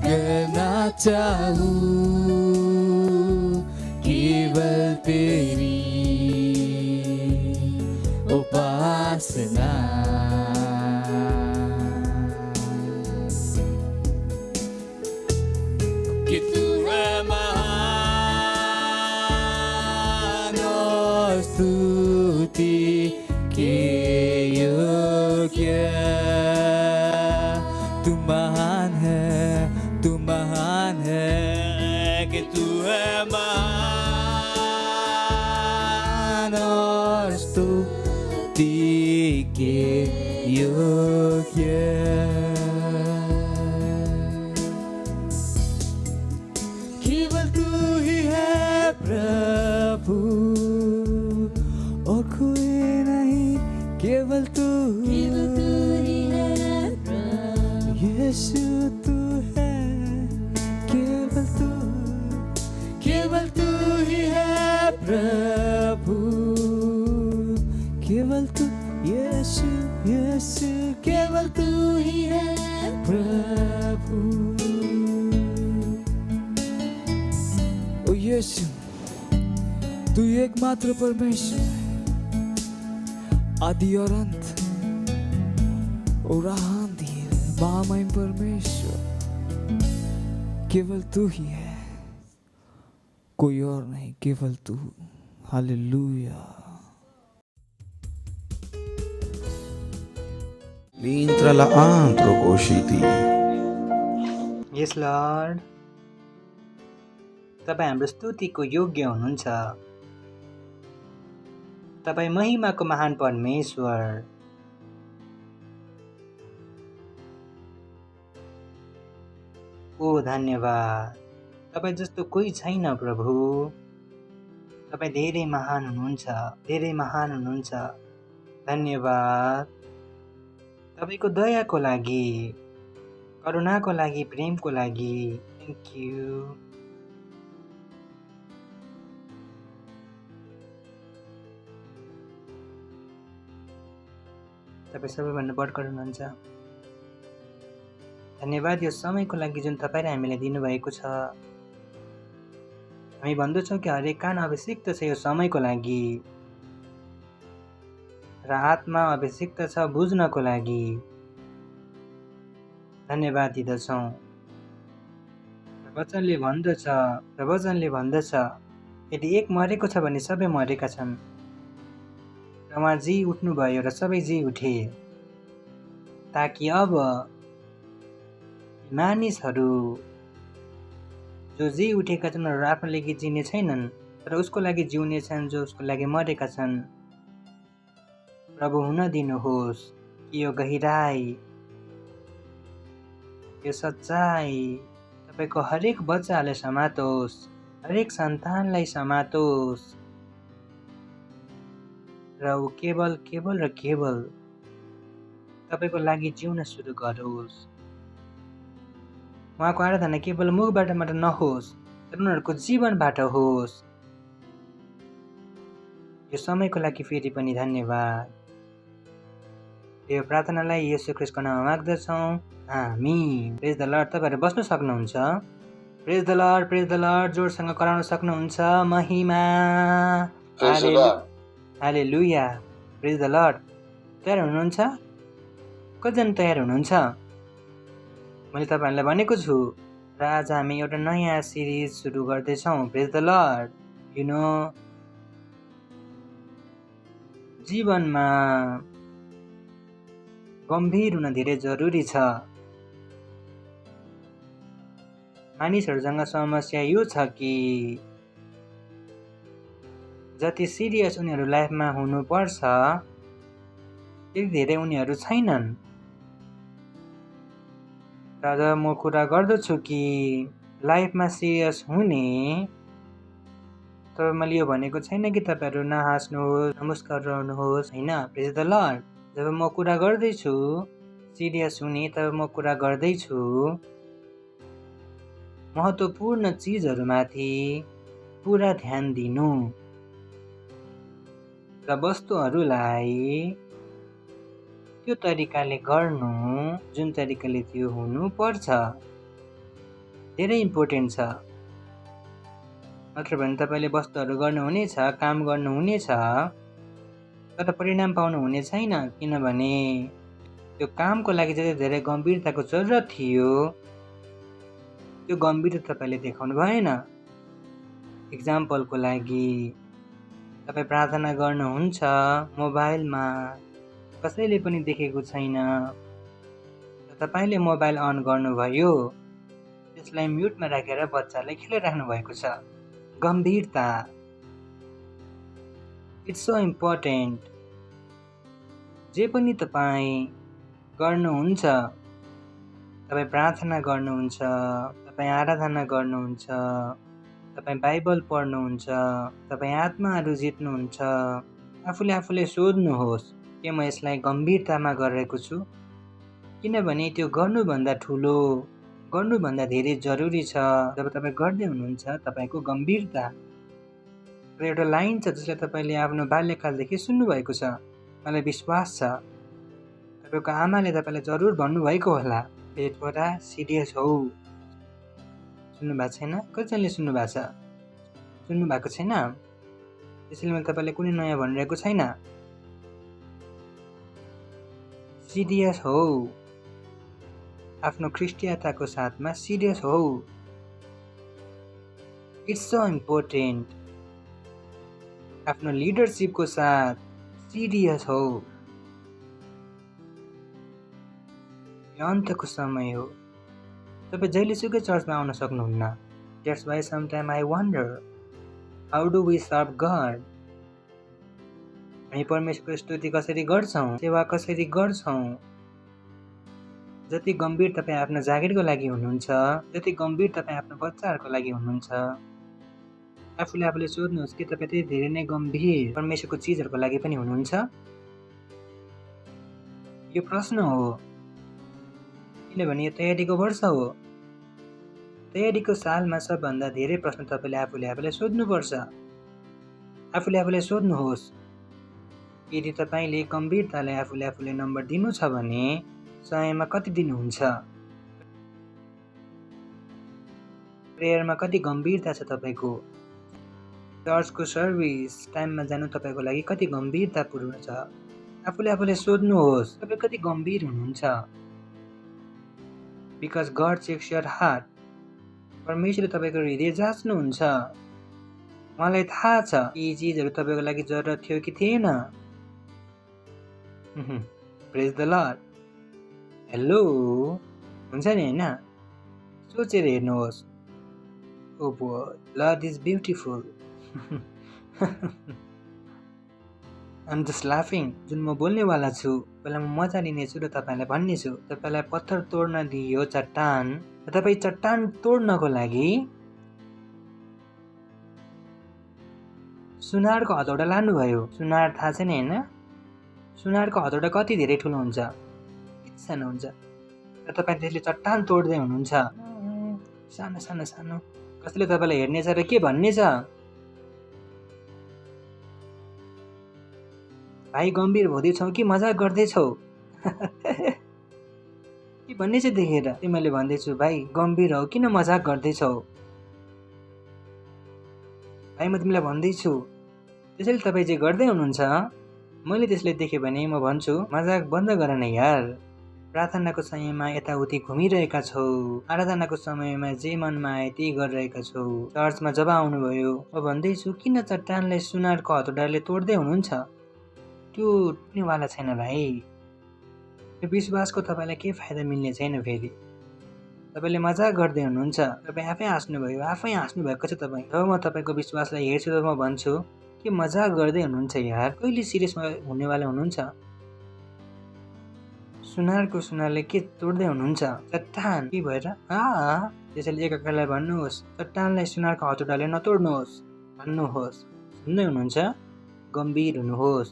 Speaker 2: करना चाहूं केवल तेरी उपासना। कि तू है महान और प्रभु, और कोई नहीं, केवल तू ही है प्रभु। यीशु तू है, केवल तू ही है प्रभु, केवल तू, यीशु यीशु, केवल तू ही है प्रभु। ओ यीशु, तू एकमात्र परमेश्वर है, आदि और अंत, और आंधी महामय परमेश्वर, केवल तू ही है, कोई और नहीं, केवल तू। हालेलुया।
Speaker 6: L'intra la antro cosciti.
Speaker 1: यस लर्ड, तपाईँ हाम्रो स्तुतिको योग्य हुनुहुन्छ। तपाईँ महिमाको महान परमेश्वर। ओ धन्यवाद, तपाईँ जस्तो कोही छैन प्रभु। तपाईँ धेरै महान हुनुहुन्छ, धेरै महान हुनुहुन्छ। धन्यवाद तपाईँको दयाको लागि, करुणाको लागि, प्रेमको लागि। Thank you. तपाईँ सबैभन्दा बढ्कर हुनुहुन्छ। धन्यवाद यो समयको लागि जुन तपाईँले हामीलाई दिनुभएको छ। हामी भन्दछौँ कि हरेक कान अभिषिक्त छ यो समयको लागि, र आत्मा अभिषिक्त छ बुझ्नको लागि। धन्यवाद दिँदछौँ। वचनले भन्दछ यदि एक मरेको छ भने सबै मरेका छन्, र उहाँ जी उठ्नुभयो र सबै जी उठे, ताकि अब मानिसहरू जो जी उठेका छन् र आफ्नो लागि जिउने छैनन्, तर उसको लागि जिउने छन् जो उसको लागि मरेका छन्। प्रभु हुन दिनुहोस् कि यो गहिराई, यो सच्चाइ तपाईँको हरेक बच्चालाई समातोस्, हरेक सन्तानलाई समातोस्, र ऊ केवल तपाईँको लागि जिउन सुरु गरोस्। उहाँको आराधना केवल मुखबाट मात्र नहोस्, तर उनीहरूको जीवनबाट होस्। यो समयको लागि फेरि पनि धन्यवाद। यो प्रार्थनालाई येशू ख्रीष्टको नाममा माग्दछौँ, आमीन। Praise the lord. तपाईँहरू बस्न सक्नुहुन्छ। प्रेज द लर्ड जोडसँग कराउन सक्नुहुन्छ। महिमा, हालेलुया। प्रेज द लर्ड। तयार हुनुहुन्छ? कतिजना तयार हुनुहुन्छ? मैले तपाईँहरूलाई भनेको छु र आज हामी एउटा नयाँ सिरिज सुरु गर्दैछौँ। प्रेज द लर्ड। जीवनमा गम्भीर हुन धेरै जरुरी छ। मानिसहरूसँग समस्या यो छ कि जति सिरियस उनीहरू लाइफमा हुनुपर्छ त्यति धेरै उनीहरू छैनन्। र जब म कुरा गर्दछु कि लाइफमा सिरियस हुने, तर मैले यो भनेको छैन कि तपाईँहरू नहाँस्नुहोस्, नमस्कार रहनुहोस्, होइन। प्रेज द लर्ड। जब म कुरा गर्दैछु सिरियस हुने, तब म कुरा गर्दैछु महत्त्वपूर्ण चिजहरूमाथि पुरा ध्यान दिनु र वस्तुहरूलाई त्यो तरिकाले गर्नु जुन तरिकाले त्यो हुनुपर्छ। धेरै इम्पोर्टेन्ट छ। नत्र भने तपाईँले वस्तुहरू गर्नुहुनेछ, काम गर्नुहुनेछ, तर परिणाम पाउनु हुने छैन। किनभने त्यो कामको लागि जति धेरै गम्भीरताको जरुरत थियो त्यो गम्भीरता तपाईँले देखाउनु भएन। इक्जाम्पलको लागि तपाईँ प्रार्थना गर्नुहुन्छ मोबाइलमा, कसैले पनि देखेको छैन, तपाईँले मोबाइल अन गर्नुभयो, त्यसलाई म्युटमा राखेर बच्चालाई खेलिराख्नु भएको छ। गम्भीरता, इट्स सो इम्पोर्टेन्ट। जे पनि तपाईँ गर्नुहुन्छ, तपाईँ प्रार्थना गर्नुहुन्छ, तपाईँ आराधना गर्नुहुन्छ, तपाईँ बाइबल पढ्नुहुन्छ, तपाईँ आत्माहरू जित्नुहुन्छ। आफूले सोध्नुहोस् के म यसलाई गम्भीरतामा गरिरहेको छु, किनभने त्यो गर्नुभन्दा ठुलो, गर्नुभन्दा धेरै जरुरी छ जब तपाईँ गर्दै हुनुहुन्छ तपाईँको गम्भीरता। र एउटा लाइन छ जसलाई तपाईँले आफ्नो बाल्यकालदेखि सुन्नुभएको छ, मलाई विश्वास छ तपाईँको आमाले तपाईँलाई जरुर भन्नुभएको होला, ए छोरा सिरियस हौ। सुन्नुभएको छैन? कतिजनाले सुन्नुभएको छ? सुन्नुभएको छैन? त्यसैले मैले तपाईँलाई कुनै नयाँ भनिरहेको छैन। सिरियस हौ, आफ्नो ख्रिस्टियताको साथमा सिरियस हौ। It's so important. आफ्नो लिडरसिपको साथ सिरियस हौ। यो अन्तको समय हो, तपाईँ जहिलेसुकै चर्चमा आउन सक्नुहुन्न। That's why sometime I wonder how do we serve God. हामी परमेश्वरको स्तुति कसरी गर्छौँ, सेवा कसरी गर्छौँ। जति गम्भीर तपाईँ आफ्नो जागिरको लागि हुनुहुन्छ, जति गम्भीर तपाईँ आफ्नो बच्चाहरूको लागि हुनुहुन्छ, आफूले सोध्नुहोस् कि तपाईँ त्यति धेरै नै गम्भीर परमेश्वरको चिजहरूको लागि पनि हुनुहुन्छ? यो प्रश्न हो, किनभने यो तयारीको वर्ष हो। तयारीको सालमा सबभन्दा धेरै प्रश्न तपाईँले आफूले सोध्नुपर्छ। आफूले सोध्नुहोस्, यदि तपाईँले गम्भीरतालाई आफूले नम्बर दिनु छ भने समयमा कति दिनुहुन्छ? प्रेयरमा कति गम्भीरता छ तपाईँको? चर्चको सर्भिस टाइममा जानु तपाईँको लागि कति गम्भीरतापूर्ण छ? आफूले सोध्नुहोस्, तपाईँ कति गम्भीर हुनुहुन्छ? Because God checks your heart. परमेश्वरले तपाईँको हृदय जाँच्नुहुन्छ। मलाई थाहा छ यी चिजहरू तपाईँको लागि जरुरत थियो कि थिएन। प्रेज द लर्ड। हेलो, हुन्छ नि होइन? सोचेर हेर्नुहोस्। Oh boy, Lord is beautiful. I'm just लाफिङ। जुन म बोल्नेवाला छु पहिला म मजा लिनेछु र तपाईँलाई भन्नेछु। तपाईँलाई पत्थर तोड्न दियो चट्टान, र तपाईँ चट्टान तोड्नको लागि सुनारको हतौडा लानुभयो। सुनार थाहा छैन होइन? सुनारको हतौडा कति धेरै ठुलो हुन्छ, यति सानो हुन्छ, र तपाईँ त्यसले चट्टान तोड्दै हुनुहुन्छ। सानो सानो सानो। कसैले तपाईँलाई हेर्नेछ र के भन्नेछ? भाइ गम्भीर हुँदैछौ कि मजाक गर्दैछौ? के भन्ने चाहिँ देखेर तिमीले भन्दैछु भाइ गम्भीर हौ, किन मजाक गर्दैछौ? भाइ म तिमीलाई भन्दैछु। त्यसैले तपाईँ जे गर्दै हुनुहुन्छ मैले त्यसलाई देखेँ भने म भन्छु मजाक बन्द गर न यार। प्रार्थनाको समयमा यताउति घुमिरहेका छौ, आराधनाको समयमा जे मनमा आए त्यही गरिरहेका छौ। चर्चमा जब आउनुभयो म भन्दैछु किन चट्टानलाई सुनारको हतौडाले तोड्दै हुनुहुन्छ? त्यो टुट्नेवाला छैन भाइ। यो विश्वासको तपाईँलाई केही फाइदा मिल्ने छैन। फेरि तपाईँले मजाक गर्दै हुनुहुन्छ। तपाईँ आफै हाँस्नुभएको छ। तपाईँ जब म तपाईँको विश्वासलाई हेर्छु तब म भन्छु के मजाक गर्दै हुनुहुन्छ यार, कहिले सिरियसमा हुनेवाला हुनुहुन्छ? सुनारले के तोड्दै हुनुहुन्छ? चट्टान के भएर? त्यसैले एकअर्कालाई भन्नुहोस् चट्टानलाई सुनारको हतौडाले नतोड्नुहोस् भन्नुहोस्। सुन्दै हुनुहुन्छ? गम्भीर हुनुहोस्।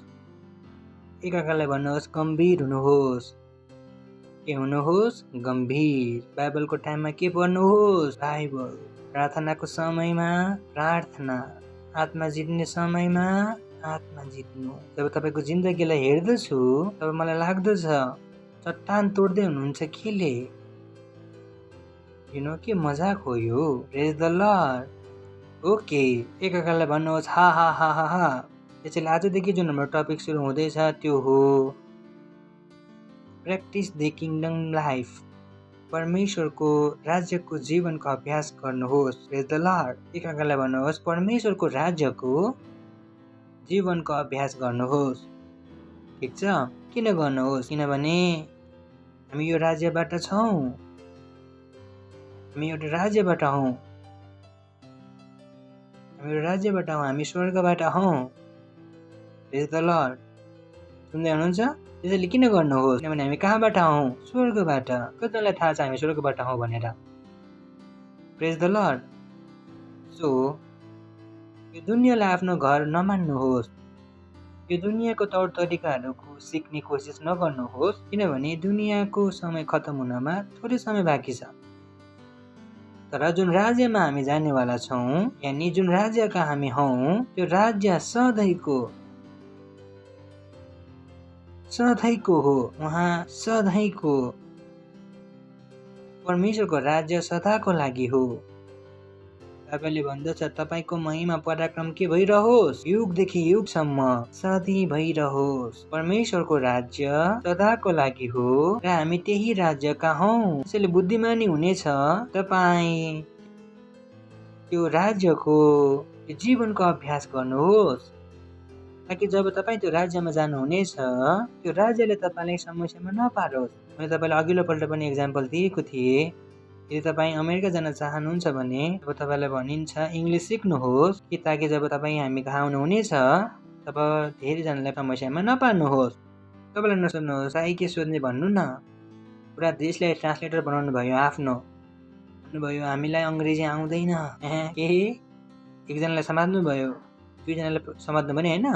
Speaker 1: एकअर्कालाई भन्नुहोस् गम्भीर हुनुहोस्। के हुनुहोस्? गम्भीर। बाइबलको टाइममा के पढ्नुहोस्? बाइबल। प्रार्थनाको समयमा प्रार्थना, आत्मा जित्ने समयमा आत्मा जित्नु। जब तपाईँको जिन्दगीलाई हेर्दछु तब मलाई लाग्दछ चट्टान तोड्दै हुनुहुन्छ केले? के मजाक हो यो? प्रेज द लर्ड। ओके, एकअर्कालाई भन्नुहोस् हा हा हा हा हा। त्यसैले आजदेखि जुन हाम्रो टपिक सुरु हुँदैछ त्यो हो प्र्याक्टिस द किङडम लाइफ। परमेश्वरको राज्यको जीवनको अभ्यास गर्नुहोस्। Praise the lord. एकअर्कालाई भन्नुहोस् परमेश्वरको राज्यको जीवनको अभ्यास गर्नुहोस्। ठिक छ? किन गर्नुहोस्? किनभने हामी यो राज्यबाट छौँ। हामी एउटा राज्यबाट हौँ। हामी स्वर्गबाट हौँ। प्रेज द लर्ड। सुन्दै हुनुहुन्छ? त्यसैले किन गर्नुहोस्? किनभने हामी कहाँबाट हौँ? स्वर्गबाट। कतिजनालाई थाहा छ हामी स्वर्गबाट हौँ भनेर? प्रेज द लर्ड। सो यो दुनियाँलाई आफ्नो घर नमान्नुहोस्, यो दुनियाँको तौर तरिकाहरूको सिक्ने कोसिस नगर्नुहोस्, किनभने दुनियाँको समय खत्म हुनमा थोरै समय बाँकी छ। तर जुन राज्यमा हामी जानेवाला छौँ, यानि जुन राज्यका हामी हौँ, त्यो राज्य सधैँको हो। उहाँ सधैँको परमेश्वरको राज्य सदाको लागि हो। बाइबलले भन्दछ तपाईको महिमा पराक्रम के भइरहोस्, युगदेखि युगसम्म सधैँ भइरहोस्। परमेश्वरको राज्य सदाको लागि हो र हामी त्यही राज्यका हौँ। त्यसैले बुद्धिमानी हुनेछ तपाईँ त्यो राज्यको जीवनको अभ्यास गर्नुहोस्, ताकि जब तपाईँ त्यो राज्यमा जानुहुनेछ त्यो राज्यले तपाईँलाई समस्यामा नपारोस्। मैले तपाईँलाई अघिल्लो पल्ट पनि एक्जाम्पल दिएको थिएँ। यदि तपाईँ अमेरिका जान चाहनुहुन्छ भने अब तपाईँलाई भनिन्छ इङ्ग्लिस सिक्नुहोस् कि ताकि जब तपाईँ हामी कहाँ आउनुहुनेछ तब धेरैजनालाई समस्यामा नपार्नुहोस्। तपाईँलाई नसोध्नुहोस् आई के सोध्ने भन्नु न। पुरा देशलाई ट्रान्सलेटर बनाउनु भयो आफ्नो, भन्नुभयो हामीलाई अङ्ग्रेजी आउँदैन, के एकजनालाई समात्नु भयो, दुईजनालाई समात्नु पनि होइन,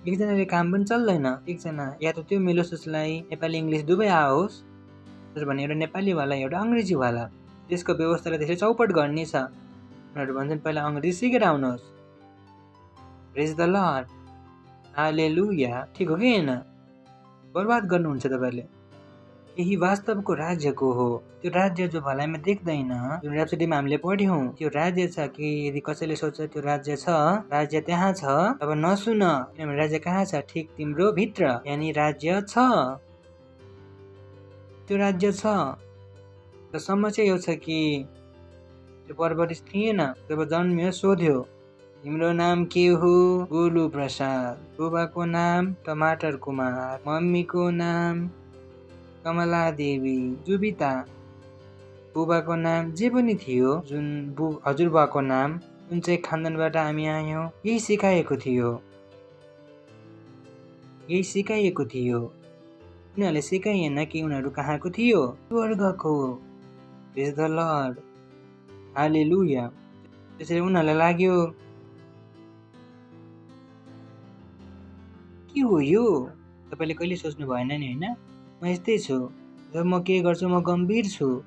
Speaker 1: एकजनाले काम पनि चल्दैन। एकजना या त त्यो मिलोस् जसलाई नेपाली इङ्ग्लिस दुवै आओस्, तर भने एउटा नेपालीवाला एउटा अङ्ग्रेजीवाला देशको व्यवस्थालाई त्यसले चौपट गर्ने छ। उनीहरू भन्छन् पहिला अङ्ग्रेजी सिकेर आउनुहोस्। प्रेज द लर्ड, हालेलुया। ठिक हो कि होइन? बर्बाद गर्नुहुन्छ तपाईँले। यही वास्तवको राज्यको हो। त्यो राज्य जो भलाइमा देख्दैन, जुन ऱ्याप्सोडीमा हामीले पढ्यौँ त्यो राज्य छ कि यदि कसैले सोध्छ त्यो राज्य छ, राज्य त्यहाँ छ, अब नसुन, किनभने राज्य कहाँ छ? ठिक तिम्रो भित्र, यानि राज्य छ, त्यो राज्य छ। र समस्या यो छ कि त्यो परवरिश थिएन। जब जन्मियो सोध्यो तिम्रो नाम के हो? गोलु प्रसाद। बुबाको नाम टमाटर कुमार, मम्मीको नाम कमला देवी, जुबिता। बुबाको नाम जे पनि थियो, जुन हजुरबाको नाम जुन चाहिँ खानदानबाट हामी आयौँ, यही सिकाइएको थियो। उनीहरूले सिकाइएन कि उनीहरू कहाँको थियो? स्वर्गको। प्रेज द लर्ड, हालेलुया। त्यसैले उनीहरूलाई लाग्यो के हो यो? तपाईँले कहिले सोच्नु भएन नि होइन? म यस्तै छु, जब म के गर्छु म गम्भीर छु।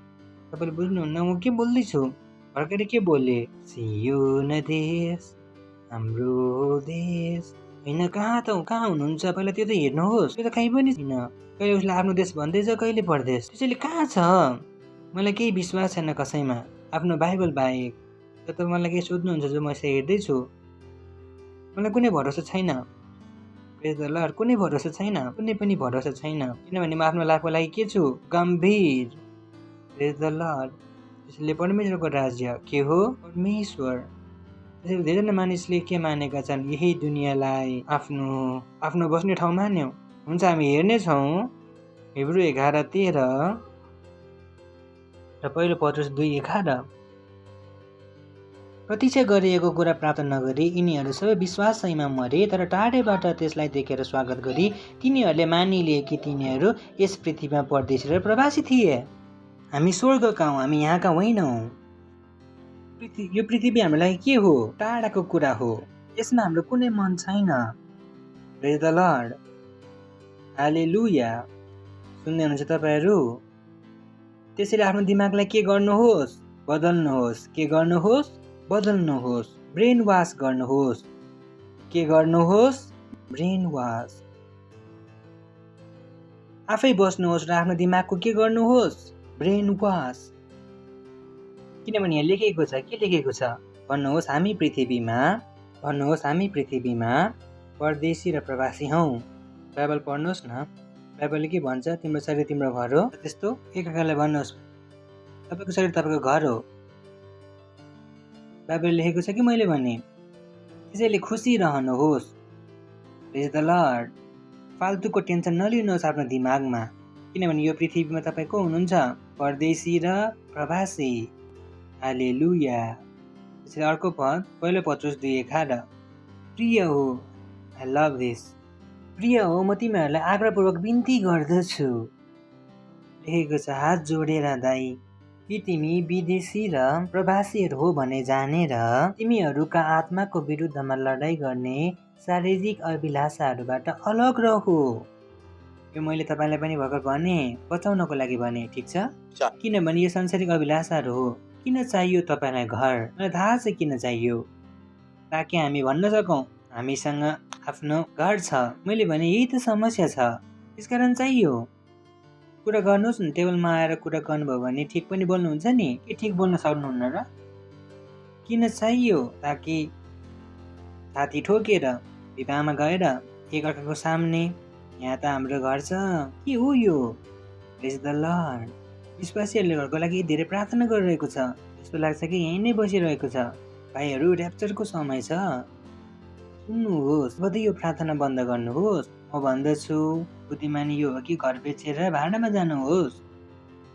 Speaker 1: तपाईँले बुझ्नुहुन्न म के बोल्दैछु? भर्खर के बोले? सियोन देश हाम्रो देश होइन, कहाँ हुनुहुन्छ? पहिला त्यो त हेर्नुहोस्, त्यो त कहीँ पनि छैन। कहिले उसले आफ्नो देश भन्दैछ, कहिले परदेश। त्यसैले कहाँ छ? मलाई केही विश्वास छैन कसैमा आफ्नो बाइबल बाहेक। त मलाई केही सोध्नुहुन्छ जो म यसो हेर्दैछु, मलाई कुनै भरोसा छैन। प्रेज द लर्ड, कुनै भरोसा छैन, कुनै पनि भरोसा छैन, किनभने म आफ्नो लाइफको लागि के छु? गम्भीर। प्रेज द लर्ड। त्यसैले परमेश्वरको राज्य के हो? परमेश्वर। त्यसैले धेरैजना मानिसले के मानेका छन्? यही दुनियाँलाई आफ्नो बस्ने ठाउँ मान्यौँ। हुन्छ, हामी हेर्नेछौँ हिब्रू 11:13 र पहिलो पत्रुस 2:11। प्रतीक्षा गरिएको कुरा प्राप्त नगरी यिनीहरू सबै विश्वासैमा मरे, तर टाढेबाट त्यसलाई देखेर स्वागत गरी तिनीहरूले मानिलिए कि तिनीहरू यस पृथ्वीमा परदेशी र प्रवासी थिए। हामी स्वर्गका हौँ, हामी यहाँका होइनौँ। यो पृथ्वी हाम्रो लागि के हो? टाढाको कुरा हो, यसमा हाम्रो कुनै मन छैन। प्रेज द लर्ड, हालेलुया। सुन्दै हुनुहुन्छ तपाईँहरू? त्यसैले आफ्नो दिमागलाई के गर्नुहोस्? बदल्नुहोस्। के गर्नुहोस्? बदल्नुहोस्। ब्रेन वास गर्नुहोस्। के गर्नुहोस्? ब्रेन वास। आफै बस्नुहोस् र आफ्नो दिमागको के गर्नुहोस्? ब्रेन वास। किनभने यहाँ लेखेको छ, के लेखेको छ? भन्नुहोस् हामी पृथ्वीमा परदेशी र प्रवासी हौँ। बाइबल पढ्नुहोस् न, बाइबलले के भन्छ? तिम्रो शरीर तिम्रो घर हो। त्यस्तो एकअर्कालाई भन्नुहोस् तपाईँको शरीर तपाईँको घर हो। बाइबलले लेखेको छ कि मैले भने? त्यसैले खुसी रहनुहोस्। प्रेज द लर्ड। फाल्तुको टेन्सन नलिनुहोस् आफ्नो दिमागमा, किनभने यो पृथ्वीमा तपाईँ को हुनुहुन्छ? परदेशी र प्रवासी। हालेलुया। त्यसैले अर्को पद पहिलो पत्रुस 2:11। प्रिय हो, आई लभ दिस। प्रिय हो, म तिमीहरूलाई आग्रहपूर्वक बिन्ती गर्दछु। लेखेको छ हात जोडेर दाइ कि तिमी विदेशी र प्रवासीहरू हो भने जानेर तिमीहरूका आत्माको विरुद्धमा लडाइँ गर्ने शारीरिक अभिलाषाहरूबाट अलग रहो। यो मैले तपाईँलाई पनि भर्खर भने, बचाउनको लागि भने, ठिक छ? किनभने यो सांसारिक अभिलाषाहरू हो। किन चाहियो तपाईँलाई घर? मलाई थाहा छ किन चाहियो, ताकि हामी भन्न सकौँ हामीसँग आफ्नो घर छ। मैले भने यही त समस्या छ, त्यसकारण चाहियो। कुरा गर्नुहोस् न, टेबलमा आएर कुरा गर्नुभयो भने ठिक पनि बोल्नुहुन्छ नि, के ठिक बोल्न सक्नुहुन्न र? किन चाहियो? ताकि छाती ठोकेर विवाहमा गएर एकअर्काको सामने यहाँ त हाम्रो घर छ, के हो यो? प्रेज द लर्ड। विश्वासीहरूले घरको लागि धेरै प्रार्थना गरिरहेको छ, जस्तो लाग्छ कि यहीँ नै बसिरहेको छ। भाइहरू, ऱ्याप्चरको समय छ, सुन्नुहोस्। अब त यो प्रार्थना बन्द गर्नुहोस्। म भन्दछु बुद्धिमानी यो हो कि घर बेचेर भाडामा जानुहोस्,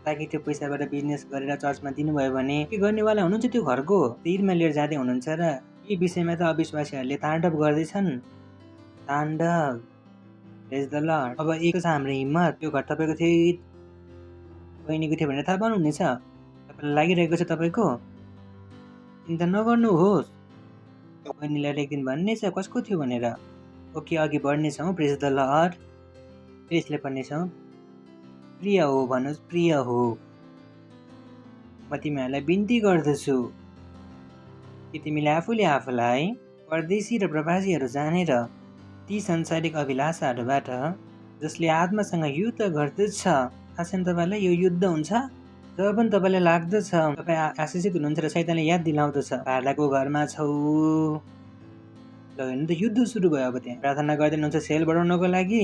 Speaker 1: ताकि त्यो पैसाबाट बिजनेस गरेर चर्चमा दिनुभयो भने के गर्नेवाला हुनुहुन्छ त्यो घरको? तिरमा लिएर जाँदै हुनुहुन्छ र यी विषयमा त अविश्वासीहरूले ताण्डव गर्दैछन्। ताण्डव। प्रेज द लर्ड। अब एक छ हाम्रो हिम्मत। त्यो घर तपाईँको थियो, बहिनीको थियो भनेर थाहा पाउनुहुनेछ। तपाईँलाई लागिरहेको छ तपाईँको, चिन्ता नगर्नुहोस्। बहिनीलाई एक दिन भन्ने छ कसको थियो भनेर। ओके, अघि बढ्नेछौँ। प्रेज द लर्ड। त्यसले पढ्नेछौँ। प्रिय हो भन्नुहोस्, प्रिय हो। म तिमीहरूलाई बिन्ती गर्दछु कि तिमीले आफूले आफूलाई परदेशी र प्रवासीहरू जानेर ती सांसारिक अभिलाषाहरूबाट जसले आत्मासँग युद्ध गर्दछ। थाहा छैन तपाईँलाई यो युद्ध हुन्छ जब पनि तपाईँलाई लाग्दछ तपाईँ आशिषित हुनुहुन्छ र शैतानले याद दिलाउँदछ भाडाको घरमा छौ। ल हेर्नु त, युद्ध सुरु भयो। अब त्यहाँ प्रार्थना गर्दै हुनुहुन्छ सेल बढाउनको लागि,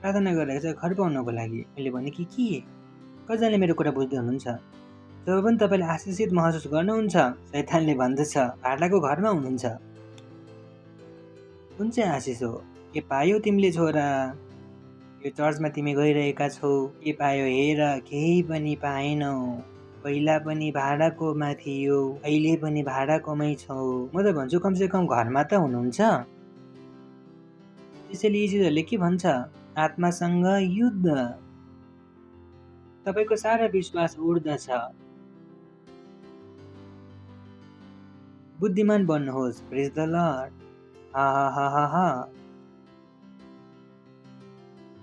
Speaker 1: प्रार्थना गरिरहेको छ घर पाउनको लागि। मैले भने के कतिजनाले मेरो कुरा बुझ्दै हुनुहुन्छ? जब पनि तपाईँले आशिषित महसुस गर्नुहुन्छ शैतानले भन्दछ भाडाको घरमा हुनुहुन्छ। कुन चाहिँ आशिष हो? के पायो तिमीले छोरा? यो चर्चमा तिमी गइरहेका छौ, के पायो हेर? केही पनि पाएनौ। पहिला पनि भाडाकोमा थियो, अहिले पनि भाडाकोमै छौ। म त भन्छु कमसे कम घरमा त हुनुहुन्छ। त्यसैले यी चिजहरूले के भन्छ? आत्मासँग युद्ध। तपाईँको सारा विश्वास उड्दछ। बुद्धिमान बन्नुहोस्। प्रेज द लर्ड। हा।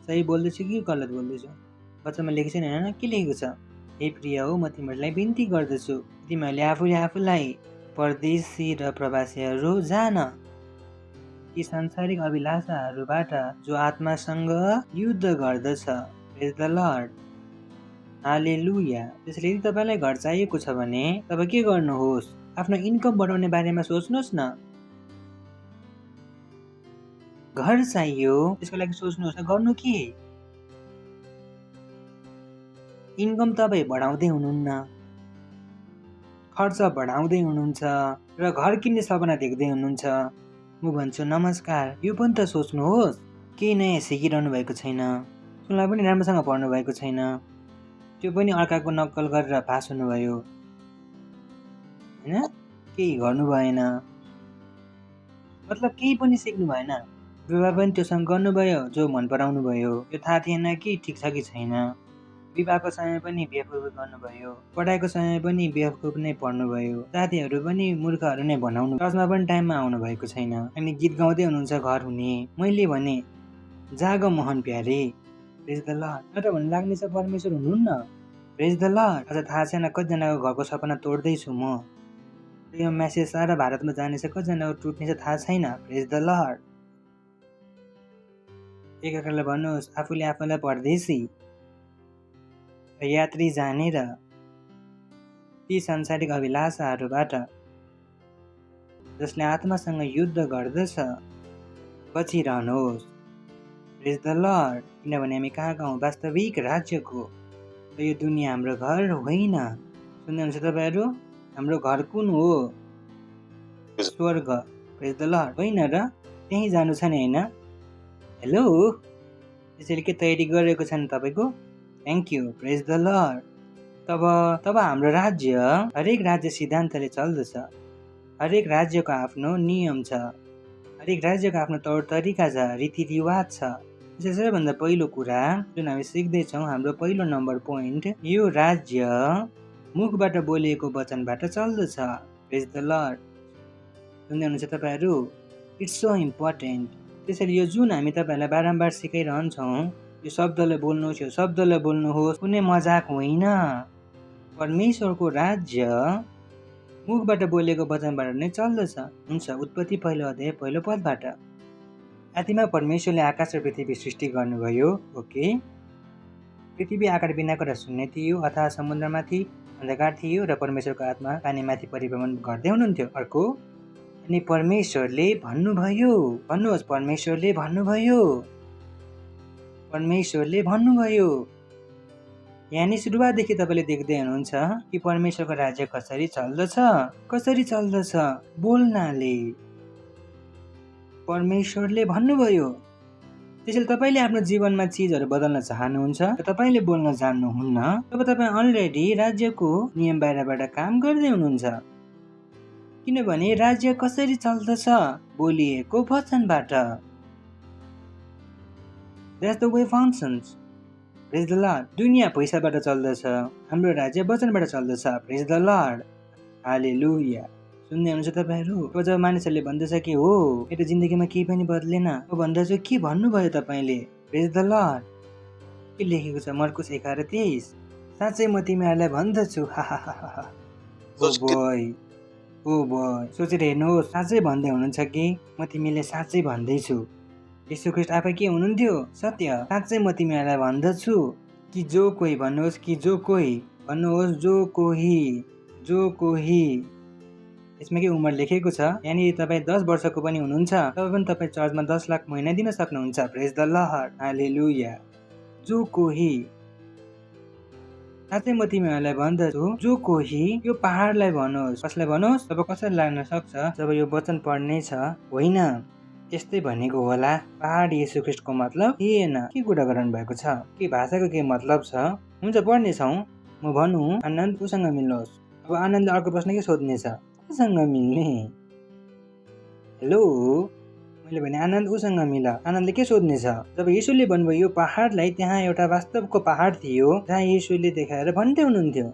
Speaker 1: सही बोल्दैछु कि गलत बोल्दैछु? बच्चामा लेखेको छैन होइन? के लेखेको छ? हे प्रिय हो, म तिमीहरूलाई बिन्ती गर्दछु तिमीहरूले आफूले आफूलाई परदेशी र प्रवासीहरू जान ती सांसारिक अभिलाषाहरूबाट जो आत्मासँग युद्ध गर्दछ। प्रेज द लर्ड। हालेलुया। त्यसैले यदि तपाईँलाई घर चाहिएको छ भने तपाईँ के गर्नुहोस्? आफ्नो इन्कम बढाउने बारेमा सोच्नुहोस् न। घर चाहियो, त्यसको लागि सोच्नुहोस् न गर्नु के? इन्कम तपाईँ बढाउँदै हुनुहुन्न, खर्च बढाउँदै हुनुहुन्छ र घर किन्ने सपना देख्दै हुनुहुन्छ। म भन्छु नमस्कार, यो पनि त सोच्नुहोस्। केही नयाँ सिकिरहनु भएको छैन, सुनलाई पनि राम्रोसँग पढ्नु भएको छैन, त्यो पनि अर्काको नक्कल गरेर पास हुनुभयो होइन? केही गर्नु भएन, मतलब केही पनि सिक्नु भएन। विवाह पनि त्योसँग गर्नुभयो जो मन पराउनु भयो, यो थाहा थिएन कि ठिक छ कि छैन। विवाहको समय पनि बेवकुफ गर्नुभयो, पढाइको समय पनि बेवकुफ नै पढ्नुभयो, साथीहरू पनि मूर्खहरू नै बनाउनु, चर्चमा पनि टाइममा आउनु भएको छैन, अनि गीत गाउँदै हुनुहुन्छ घर हुने। मैले भने जाग मोहन प्यारे। प्रेज द लर्ड। न त भन्नु लाग्नेछ परमेश्वर हुनुहुन्न। प्रेज द लर्ड। अझ थाहा छैन कतिजनाको घरको सपना तोड्दैछु म। यो मेसेज सारा भारतमा जानेछ, कतिजनाको टुट्नेछ थाहा छैन। प्रेज द लर्ड। एकअर्कालाई भन्नुहोस् आफूले आफूलाई परदेशी यात्री जानेर ती सांसारिक अभिलाषाहरूबाट जसले आत्मासँग युद्ध गर्दछ बचिरहनुहोस्। प्रेज द लर्ड। किनभने हामी कहाँ हौँ? वास्तविक राज्यको। र यो दुनियाँ हाम्रो घर होइन। सुन्दै हुनुहुन्छ तपाईँहरू? हाम्रो घर कुन हो? स्वर्ग। प्रेज द लर्ड। होइन र? त्यहीँ जानु छ नि होइन? हेलो, त्यसैले के तयारी गरिरहेको छ नि तपाईँको? Thank you. Praise the lord. तब हाम्रो राज्य हरेक राज्य सिद्धान्तले चल्दछ। हरेक राज्यको आफ्नो नियम छ, हरेक राज्यको आफ्नो तौर तरिका छ, रीतिरिवाज छ। त्यसैले सबैभन्दा पहिलो कुरा जुन हामी सिक्दैछौँ, हाम्रो पहिलो नम्बर पोइन्ट, यो राज्य मुखबाट बोलिएको वचनबाट चल्दछ। प्रेज द लर्ड। सुन्दै हुनुहुन्छ तपाईँहरू? It's so important. त्यसैले यो जुन हामी तपाईँहरूलाई बारम्बार सिकाइरहन्छौँ, यो शब्दले बोल्नुहोस्, यो शब्दले बोल्नुहोस्, कुनै मजाक होइन। परमेश्वरको राज्य मुखबाट बोलेको वचनबाट नै चल्दछ। हुन्छ, उत्पत्ति 1 अध्याय 1 पदबाट। आदिमा परमेश्वरले आकाश र पृथ्वी सृष्टि गर्नुभयो। ओके, पृथ्वी आकार बिनाको र शून्य थियो, अथवा समुद्रमाथि अन्धकार थियो र परमेश्वरको आत्मा पानीमाथि परिभ्रमण गर्दै हुनुहुन्थ्यो। अर्को, अनि परमेश्वरले भन्नुभयो, भन्नुहोस्, परमेश्वरले भन्नुभयो, परमेश्वरले भन्नुभयो। यानि सुरुवातदेखि तपाईँले देख्दै हुनुहुन्छ कि परमेश्वरको राज्य कसरी चल्दछ, कसरी चल्दछ? बोल्नाले। परमेश्वरले भन्नुभयो। त्यसैले तपाईँले आफ्नो जीवनमा चिजहरू बदल्न चाहनुहुन्छ र तपाईँले बोल्न जान्नुहुन्न, तब तपाईँ अलरेडी राज्यको नियम बाहिरबाट काम गर्दै हुनुहुन्छ। किनभने राज्य कसरी चल्दछ? बोलिएको वचनबाट। That's the way functions. Praise the Lord. दुनिया पैसाबाट चल्दछ, हाम्रो राज्य वचनबाट चल्दछ। Praise the Lord. हालेलुया। सुन्दै हुनुहुन्छ तपाईँहरू? अब जब मानिसहरूले भन्दछ कि हो मेरो जिन्दगीमा केही पनि बदलेन, म भन्दछु के भन्नुभयो तपाईँले? Praise the Lord. के लेखेको छ मर्कुस 11:23? साँच्चै म तिमीहरूलाई भन्दछु, ओ बोय, सोचेर हेर्नुहोस्, साँच्चै भन्दै हुनुहुन्छ कि म तिमीले साँच्चै भन्दैछु। यीशु ख्रीष्ट आफै के हुनुहुन्थ्यो? सत्य। साँच्चै म तिमीहरूलाई भन्दछु कि जो कोही, भन्नुहोस् कि जो कोही, भन्नुहोस् जो कोही। यसमा के उमेर लेखेको छ? यानि तपाईँ 10 वर्षको पनि हुनुहुन्छ, तब पनि तपाईँ चर्चमा 10 लाख महिना दिन सक्नुहुन्छ। प्रेज द लर्ड। हालेलुया। जो कोही, साँच्चै म तिमीहरूलाई भन्दछु, जो कोही यो पहाडलाई भनोस्। कसलाई भनोस्? तब कसरी लाग्न सक्छ जब यो वचन पढ्ने छ? होइन, यस्तै भनेको होला। पहाड येशू ख्रीष्टको मतलब थिएन। के कुरा गर्नु भएको छ? के भाषाको के मतलब छ? हुन्छ, पढ्नेछौँ। म भनौँ आनन्द उसँग मिल्नुहोस्। अब आनन्दले अर्को प्रश्न के सोध्नेछ? उसँग मिल्ने? हेलो, मैले भने आनन्द उसँग मिल। आनन्दले के सोध्नेछ? जब येशूले भन्नुभयो यो पहाडलाई, त्यहाँ एउटा वास्तवको पहाड थियो जहाँ येशूले देखाएर भन्दै हुनुहुन्थ्यो।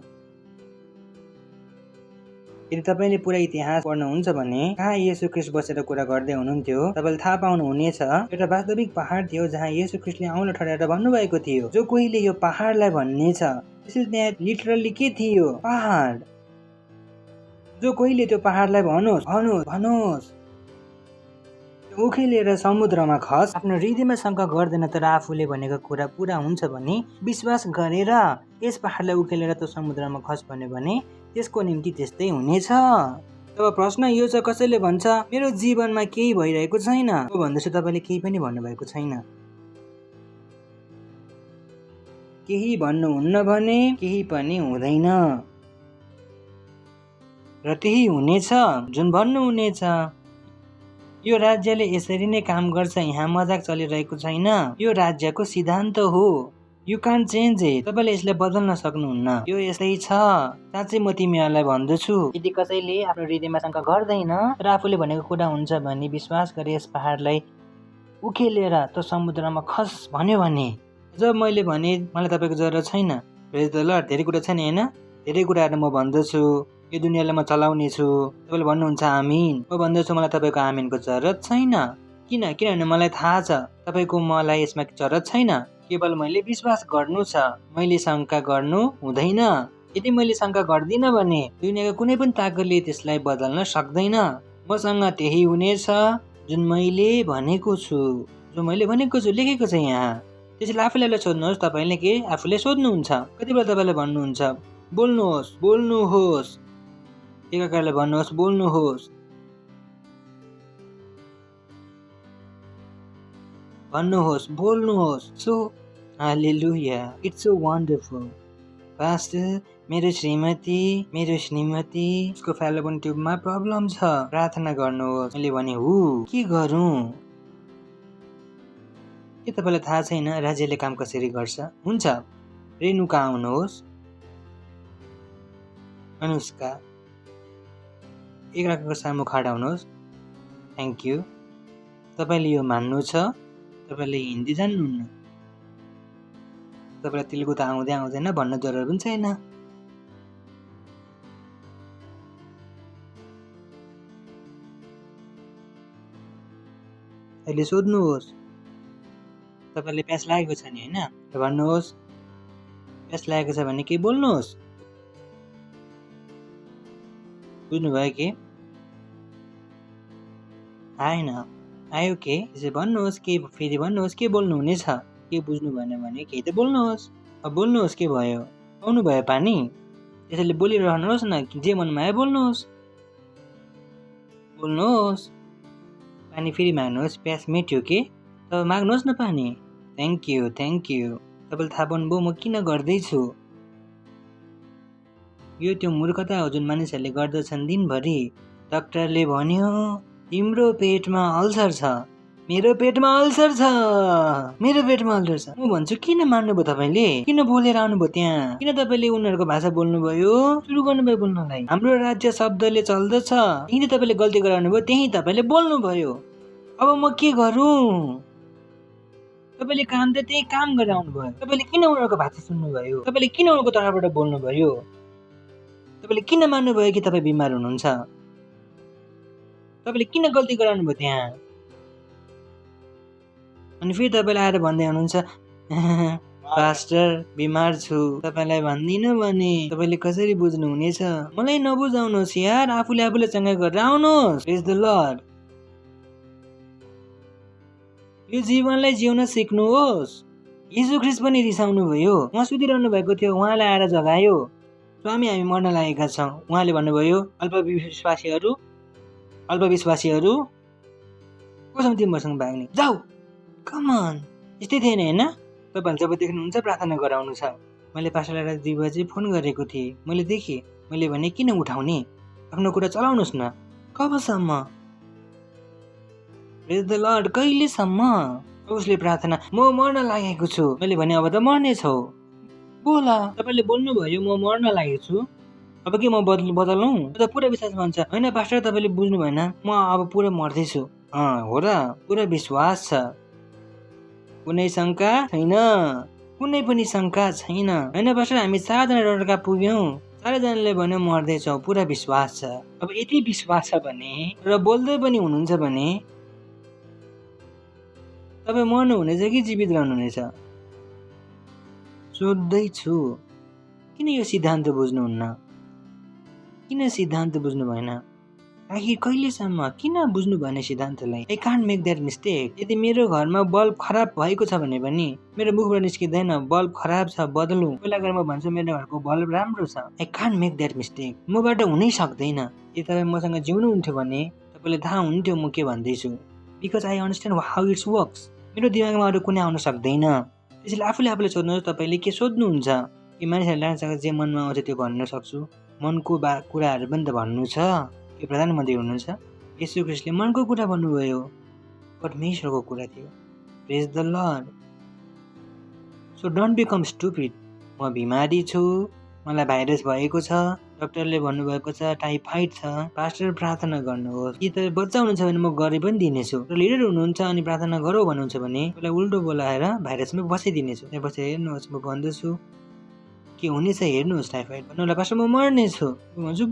Speaker 1: यदि तपाईँले पुरा इतिहास पढ्नुहुन्छ भने कहाँ येशू ख्रीष्ट बसेर कुरा गर्दै हुनुहुन्थ्यो, तपाईँले थाहा पाउनुहुनेछ एउटा वास्तविक पहाड थियो जहाँ येशू ख्रीष्टले औँलो ठड्याएर भन्नुभएको थियो, जो कोहीले यो पहाडलाई भन्ने छ। त्यसैले त्यहाँ लिटरली के थियो? पहाड। जो कोहीले त्यो पहाडलाई भनोस्, उखेलेर समुद्रमा खस। आफ्नो हृदयमा शङ्का गर्दैन, तर आफूले भनेको कुरा पुरा हुन्छ भने विश्वास गरेर यस पहाडलाई उखेलेर त्यो समुद्रमा खस भन्यो भने त्यसको निम्ति त्यस्तै हुनेछ। तब प्रश्न यो छ, कसैले भन्छ मेरो जीवनमा केही भइरहेको छैन। म भन्दैछु तपाईँले केही पनि भन्नुभएको छैन। केही भन्नुहुन्न भने केही पनि हुँदैन, र त्यही हुनेछ जुन भन्नुहुनेछ। यो राज्यले यसरी नै काम गर्छ। यहाँ मजाक चलिरहेको छैन। यो राज्यको सिद्धान्त हो। You can't change it. तपाईँले यसलाई बदल्न सक्नुहुन्न। यो यस्तै छ। साँच्चै म तिमीहरूलाई भन्दछु, यदि कसैले आफ्नो हृदयमा शङ्का गर्दैन र आफूले भनेको कुरा हुन्छ भने विश्वास गरे यस पहाडलाई उखेलेर त्यो समुद्रमा खस भन्यो भने, जब मैले भने मलाई तपाईँको जरुरत छैन। प्रेज द लर्ड। धेरै कुरा छैन, होइन? धेरै कुराहरू म भन्दछु, यो दुनियाँलाई म चलाउने छु। तपाईँले भन्नुहुन्छ आमिन। म भन्दछु मलाई तपाईँको आमिनको जरुरत छैन। किनभने मलाई थाहा छ तपाईँको मलाई यसमा जरुरत छैन। केवल मैले विश्वास गर्नु छ। मैले शङ्का गर्नु हुँदैन। यदि मैले शङ्का गर्दिनँ भने दुनियाँको कुनै पनि ताकतले त्यसलाई बदल्न सक्दैन। मसँग त्यही हुनेछ जुन मैले भनेको छु, लेखेको छ यहाँ। त्यसैले आफूलाई सोध्नुहोस्, तपाईँले के आफूले सोध्नुहुन्छ? कति बेला तपाईँले भन्नुहुन्छ बोल्नुहोस्, एकाअर्कालाई भन्नुहोस् बोल्नुहोस्। So hallelujah, it's so wonderful. Pastor, मेरो श्रीमती उसको फेलोपियन ट्युबमा प्रब्लम छ, प्रार्थना गर्नुहोस्। मैले भने के गरौँ? के तपाईँलाई थाहा छैन राज्यले काम कसरी गर्छ? हुन्छ, रेणुका आउनुहोस्। अनुष्का, एकअर्काको सामु खडा हुनुहोस्। Thank you. तपाईँले यो मान्नु छ? तपाईँले हिन्दी जान्नुहुन्न? तपाईँलाई तेलुगु त आउँदैन भन्न जरुरत पनि छैन। अहिले सोध्नुहोस्। तपाईँलाई प्यास लागेको छ नि होइन? भन्नुहोस्। प्यास लागेको छ भने केही बोल्नुहोस्। बुझ्नुभयो के? आएन, आयो के? त्यसै भन्नुहोस्, के फेरि भन्नुहोस्, के बोल्नु हुनेछ? के बुझ्नु भएन भने केही त बोल्नुहोस्। अब बोल्नुहोस्, के भयो? पाउनु भयो पानी? त्यसैले बोलिरहनुहोस् न, जे मनमा आयो बोल्नुहोस्। बोल्नुहोस्। पानी फेरि माग्नुहोस्। प्यास मेट्यो के? तब माग्नुहोस् न पानी। Thank you. तपाईँले थाहा पाउनुभयो म किन गर्दैछु? यो त्यो मूर्खता हो जुन मानिसहरूले गर्दछन् दिनभरि। डाक्टरले भन्यो तिम्रो पेटमा अल्सर छ। मेरो पेटमा अल्सर छ। म भन्छु किन मान्नुभयो तपाईँले? किन बोलेर आउनुभयो त्यहाँ? किन तपाईँले उनीहरूको भाषा बोल्नुभयो? सुरु गर्नुभयो बोल्नलाई। हाम्रो राज्य शब्दले चल्दछ। यहीँ तपाईँले गल्ती गराउनु भयो, त्यही तपाईँले बोल्नुभयो। अब म के गरौँ? तपाईँले काम त त्यही काम गरेर आउनुभयो। तपाईँले किन उनीहरूको भाषा सुन्नुभयो? तपाईँले किन उनीहरूको तर्फबाट बोल्नुभयो? तपाईँले किन मान्नुभयो कि तपाईँ बिमार हुनुहुन्छ? तपाईँले किन गल्ती गराउनु भयो त्यहाँ? अनि फेरि तपाईँले आएर भन्दै हुनुहुन्छ पास्टर बिमार छु, तपाईँलाई भन्दिनँ भने तपाईँले कसरी बुझ्नुहुनेछ? मलाई नबुझाउनुहोस् यार, आफूले चङ्गा गरेर आउनुहोस्। प्रेज द लर्ड। यो जीवनलाई जिउन सिक्नुहोस्। येशू ख्रीष्ट पनि रिसाउनु भयो। उहाँ सुतिरहनु भएको थियो, उहाँलाई आएर जगायो। स्वामी हामी मर्न लागेका छौँ। उहाँले भन्नुभयो अल्पविश्वासीहरू कसम तिमीहरूसँग भाग्ने, जाऊ कमन। यस्तै थिएन होइन? तपाईँहरूले जब देख्नुहुन्छ प्रार्थना गराउनु छ। मैले पास्टरलाई 2 बजे फोन गरेको थिएँ। मैले देखेँ। मैले भने किन उठाउने? आफ्नो कुरा चलाउनुहोस् न। कबसम्म? प्रेज द लर्ड। कहिलेसम्म? उसले प्रार्थना म मर्न लागेको छु। मैले भने अब त मर्ने छौ। बोला। तपाईँले बोल्नुभयो म मर्न लागेको छु। अब के म बदलौँ? त पुरा विश्वास भन्छ होइन पास्टर तपाईँले बुझ्नु भएन, म अब पुरा मर्दैछु। हो र? पुरा विश्वास छ, कुनै शङ्का छैन, कुनै पनि शङ्का छैन होइन पास्टर? हामी 4 जना डक्टरका पुग्यौँ, 4 जनाले भन्यो मर्दैछौ, पुरा विश्वास छ। अब यति विश्वास छ भने र बोल्दै पनि हुनुहुन्छ भने तपाईँ मर्नु हुनेछ कि जीवित रहनुहुनेछ? सोध्दैछु। किन यो सिद्धान्त बुझ्नुहुन्न? किन सिद्धान्त बुझ्नु भएन? आखिर कहिलेसम्म? किन बुझ्नु भएन सिद्धान्तलाई? I can't make that mistake. यदि मेरो घरमा बल्ब खराब भएको छ भने पनि मेरो मुखबाट निस्किँदैन बल्ब खराब छ बदलौँ। पहिला गएर म भन्छु मेरो घरको बल्ब राम्रो छ। I can't make that mistake. मबाट हुनै सक्दैन। यदि तपाईँ मसँग जिउनुहुन्थ्यो भने तपाईँलाई थाहा हुन्थ्यो म के भन्दैछु। Because I understand how it's works. मेरो दिमागमा अरू कुनै आउन सक्दैन। त्यसैले आफूले सोध्नुहोस् तपाईँले के सोध्नुहुन्छ? कि मानिसहरूले लान्छ जे मनमा आउँछ त्यो भन्न सक्छु? मनको कुराहरू पनि त भन्नु छ। के प्रधानमन्त्री हुनुहुन्छ? येशू ख्रीष्टले मनको कुरा भन्नुभयो, परमेश्वरको कुरा थियो। Praise the Lord. So don't become stupid. म बिमारी छु, मलाई भाइरस भएको छ, डाक्टरले भन्नुभएको छ टाइफाइड छ, पास्टर प्रार्थना गर्नुहोस्। कि तपाईँ बच्चा हुनुहुन्छ भने म गरे पनि दिनेछु। र लिडर हुनुहुन्छ अनि प्रार्थना गरौँ भन्नुहुन्छ भने त्यसलाई उल्टो बोलाएर भाइरसमा बसाइदिनेछु। त्यहाँ बसेर हेर्नुहोस् म भन्दछु के हुनेछ हेर्नुहोस् टाइफाइड भन्नुलाई पास्टर म मर्नेछु। भन्छु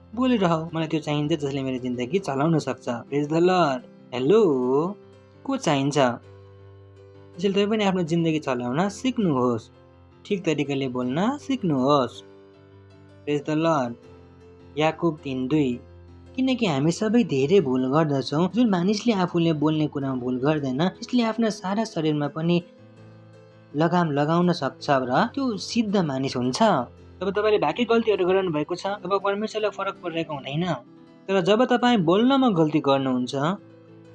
Speaker 1: बोलिरह, मलाई त्यो चाहिन्छ जसले मेरो जिन्दगी चलाउन सक्छ। प्रेज द लर्ड। हेलो, को चाहिन्छ? त्यसैले तपाईँ पनि आफ्नो जिन्दगी चलाउन सिक्नुहोस्, ठिक तरिकाले बोल्न सिक्नुहोस्। प्रेज द लर्ड। याकुब 3:2। किनकि हामी सबै धेरै भुल गर्दछौँ। जुन मानिसले आफूले बोल्ने कुरामा भुल गर्दैन त्यसले आफ्ना सारा शरीरमा पनि लगाम लगाउन सक्छ र त्यो सिद्ध मानिस हुन्छ। जब तपाईँले बाँकी गल्तीहरू गरिरहनु भएको छ तब परमेश्वरलाई फरक परिरहेको हुँदैन। तर जब तपाईँ बोल्नमा गल्ती गर्नुहुन्छ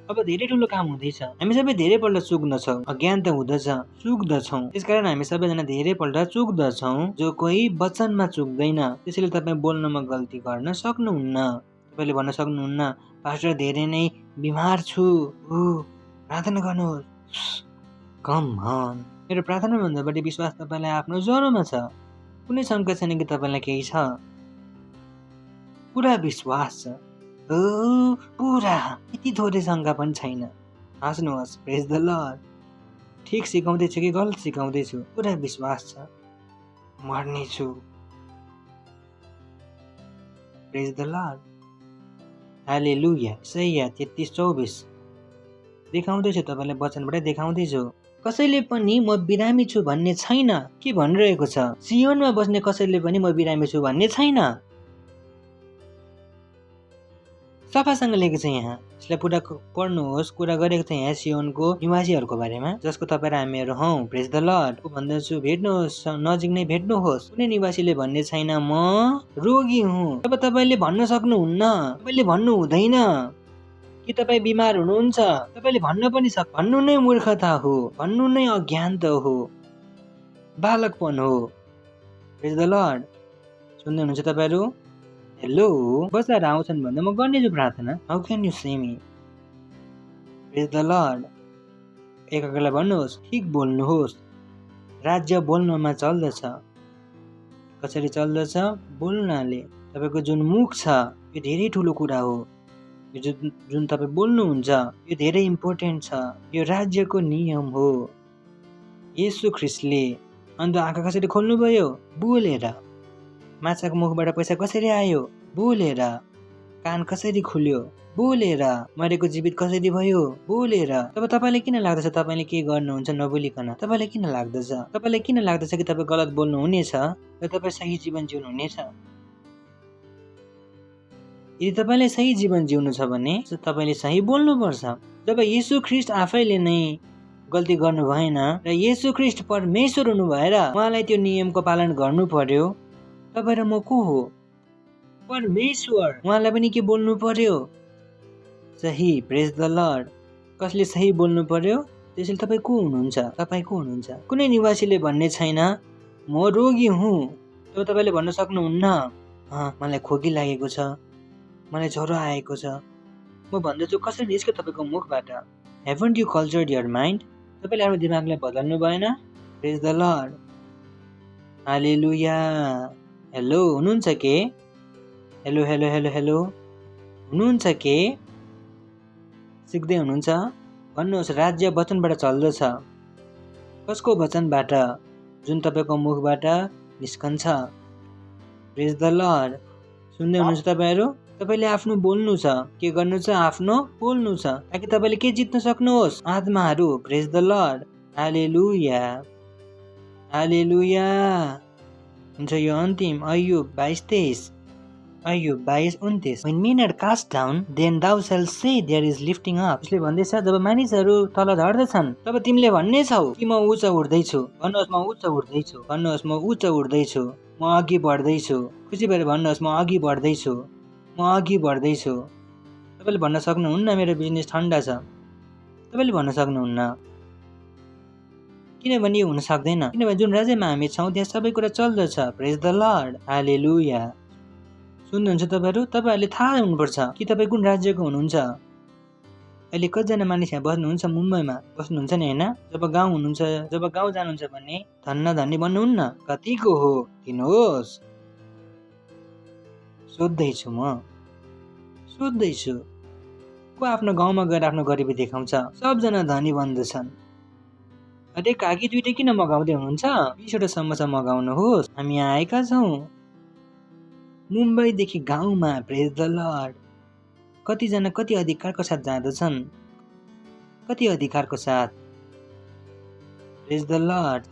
Speaker 1: अब धेरै ठुलो काम हुँदैछ। हामी सबै धेरैपल्ट चुक्दछौँ, अज्ञान त हुँदछ, चुक्दछौँ। त्यसकारण हामी सबैजना धेरैपल्ट चुक्दछौँ। जो कोही वचनमा चुक्दैन। त्यसैले तपाईँ बोल्नमा गल्ती गर्न सक्नुहुन्न। तपाईँले भन्न सक्नुहुन्न पास्टर धेरै नै बिमार छु, प्रार्थना गर्नुहोस्। कम अन। मेरो प्रार्थना भन्दा बढी विश्वास तपाईँलाई आफ्नो ज्वरोमा छ। कुनै शङ्का छैन कि तपाईँलाई केही छ। पुरा विश्वास छ। पुरा, यति थोरै शङ्का पनि छैन। हाँस्नुहोस्। प्रेज द लर्ड। ठिक सिकाउँदैछु कि गलत सिकाउँदैछु? पुरा विश्वास छ, मर्नेछु। प्रेज द लर्ड। हालेलुया। इसाइया 33:24। देखाउँदैछु, तपाईँलाई वचनबाटै देखाउँदैछु। कसैले पनि म बिरामी छु भन्ने छैन। के भनिरहेको छ? सियोनमा बस्ने कसैले पनि म बिरामी छु भन्ने छैन। सफासँग लेखेको छ यहाँ। यसलाई पुरा पढ्नुहोस्। कुरा गरेको छ यहाँ सियोनको निवासीहरूको बारेमा, जसको तपाईँ र हामीहरू हौँ। प्रेज द लर्ड। भन्दछु भेट्नुहोस्, नजिक नै भेट्नुहोस्। कुनै निवासीले भन्ने छैन म रोगी हुँ। तब तपाईँले भन्न सक्नुहुन्न, तपाईँले भन्नु हुँदैन कि तपाईँ बिमार हुनुहुन्छ। तपाईँले भन्न पनि भन्नु नै मूर्खता हो, भन्नु नै अज्ञानता हो, बालकपन हो। प्रेज द लर्ड। सुन्दै हुनुहुन्छ तपाईँहरू? हेलो, बच्चाहरू आउँछन् भन्दा म गर्नेछु प्रार्थना। How can you say me? Praise the lord. एकअर्कालाई भन्नुहोस्, ठिक बोल्नुहोस्। राज्य बोल्नमा चल्दछ। कसरी चल्दछ? बोल्नाले। तपाईँको जुन मुख छ यो धेरै ठुलो कुरा हो। यो जुन तपाईँ बोल्नुहुन्छ यो धेरै इम्पोर्टेन्ट छ। यो राज्यको नियम हो। येशू ख्रिस्टले अन्त आँखा कसरी खोल्नुभयो? बोलेर। माछाको मुखबाट पैसा कसरी आयो? बोलेर। कान कसरी खुल्यो? बोलेर। मरेको जीवित कसरी भयो? बोलेर। तब तपाईँलाई किन लाग्दछ तपाईँले के गर्नुहुन्छ नबोलिकन? तपाईँलाई किन लाग्दछ? तपाईँलाई किन लाग्दछ कि तपाईँ गलत बोल्नु हुनेछ र तपाईँ सही जीवन जिउनु हुनेछ? यदि तपाईँले सही जीवन जिउनु छ भने तपाईँले सही बोल्नुपर्छ। जब येशू ख्रिस्ट आफैले नै गल्ती गर्नु भएन र येशू ख्रिस्ट परमेश्वर हुनु भएर उहाँलाई त्यो नियमको पालन गर्नु पर्यो, तपाईँ र म को हो? परमेश्वर। उहाँलाई पनि के बोल्नु पर्यो? सही। प्रेज द लर्ड। कसले सही बोल्नु पर्यो? त्यसैले तपाईँ को हुनुहुन्छ? तपाईँ को हुनुहुन्छ? कुनै निवासीले भन्ने छैन म रोगी हुँ। तब तपाईँले भन्न सक्नुहुन्न मलाई खोकी लागेको छ, मलाई ज्वरो आएको छ। म भन्दछु कसरी निस्क्यो तपाईँको मुखबाट? Haven't you cultured your mind? तपाईँले आफ्नो दिमागलाई बदल्नु भएन? Praise the Lord. Hallelujah. Hello, हुनुहुन्छ के? हेलो हेलो हेलो हेलो, हुनुहुन्छ के? सिक्दै हुनुहुन्छ? भन्नुहोस्। राज्य वचनबाट चल्दछ। कसको वचनबाट? जुन तपाईँको मुखबाट निस्कन्छ। प्रेज द लर्ड। सुन्दै हुनुहुन्छ तपाईँहरू? तपाईँले आफ्नो बोल्नु छ, के गर्नु छ? आफ्नो बोल्नु छ, ताकि तपाईँले के जित्न सक्नुहोस्? आत्माहरू। प्रेज द लर्ड। हालेलुया, हालेलुया। हुन्छ यो अन्तिम Ayyub 22:23। Ayyub 22:29। When men are cast down, then thou shalt say there is lifting up. यसले भन्दैछ जब मानिसहरू तल झर्दछन् तब तिमीले भन्ने छौ कि म उच्च उठ्दैछु। भन्नुहोस् म उच्च उठ्दैछु। भन्नुहोस् म उच्च उठ्दैछु। म अघि बढ्दैछु। खुसी भएर भन्नुहोस् म अघि बढ्दैछु। म अघि बढ्दैछु। तपाईँले भन्न सक्नुहुन्न मेरो बिजनेस ठन्डा छ। तपाईँले भन्न सक्नुहुन्न, किनभने यो हुन सक्दैन। किनभने जुन राज्यमा हामी छौँ त्यहाँ सबै कुरा चल्दछ। प्रेज द लर्ड। हालेलुया। सुन्नुहुन्छ तपाईँहरू? तपाईँहरूले थाहा हुनुपर्छ कि तपाईँ कुन राज्यको हुनुहुन्छ। अहिले कतिजना मानिस यहाँ बस्नुहुन्छ? मुम्बईमा बस्नुहुन्छ नि होइन? जब गाउँ हुनुहुन्छ, जब गाउँ जानुहुन्छ भने धन्न धनी भन्नुहुन्न। कतिको हो दिनुहोस्? सोध्दैछु म, सोध्दैछु। को आफ्नो गाउँमा गएर आफ्नो गरिबी देखाउँछ? सबजना धनी बन्दछन्। अरे काकी दुइटै किन मगाउँदै हुनुहुन्छ? 20वटा समोसा मगाउनुहोस्, हामी यहाँ आएका छौँ। मुम्बईदेखि गाउँमा। प्रेज द लर्ड। कतिजना कति अधिकारको साथ जाँदछन्? कति अधिकारको साथ? प्रेज द लर्ड।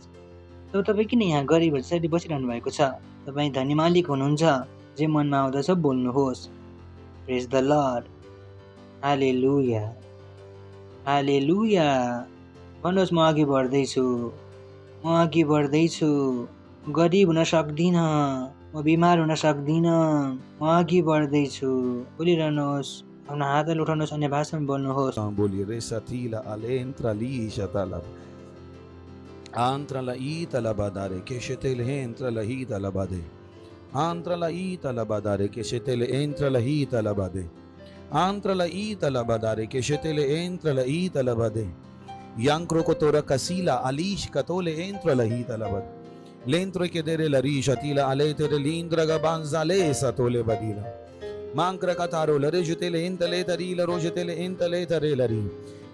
Speaker 1: तब तपाईँ किन यहाँ गरिबहरू त्यसरी बसिरहनु भएको छ? तपाईँ धनी मालिक हुनुहुन्छ। जे मनमा आउँदछ बोल्नुहोस्। प्रेज द लर्ड। हालेलुया, हालेलुया। भन्नुहोस् म अघि बढ्दैछु। म अघि बढ्दैछु। गरिब हुन सक्दिनँ, म बिमार हुन सक्दिनँ, म अघि बढ्दैछु। बोलिरहनुहोस्। आफ्नो हातले उठाउनुहोस्, अन्य भाषामा बोल्नुहोस्।
Speaker 6: बोलिए रे सतीला अलेंtra lisha talab antra la ita la badare que shetel entra la hita la bade antra la ita la badare que shetel entra la hita la bade antra la ita la badare que shetel entra la ita la bade yankro kotora kasila alish katole entra la hita la bade lentro que dere la risha tila aletere lindra gabanzale satole badila Mancra cataro la regetele entale tarila rogetele entale tarelari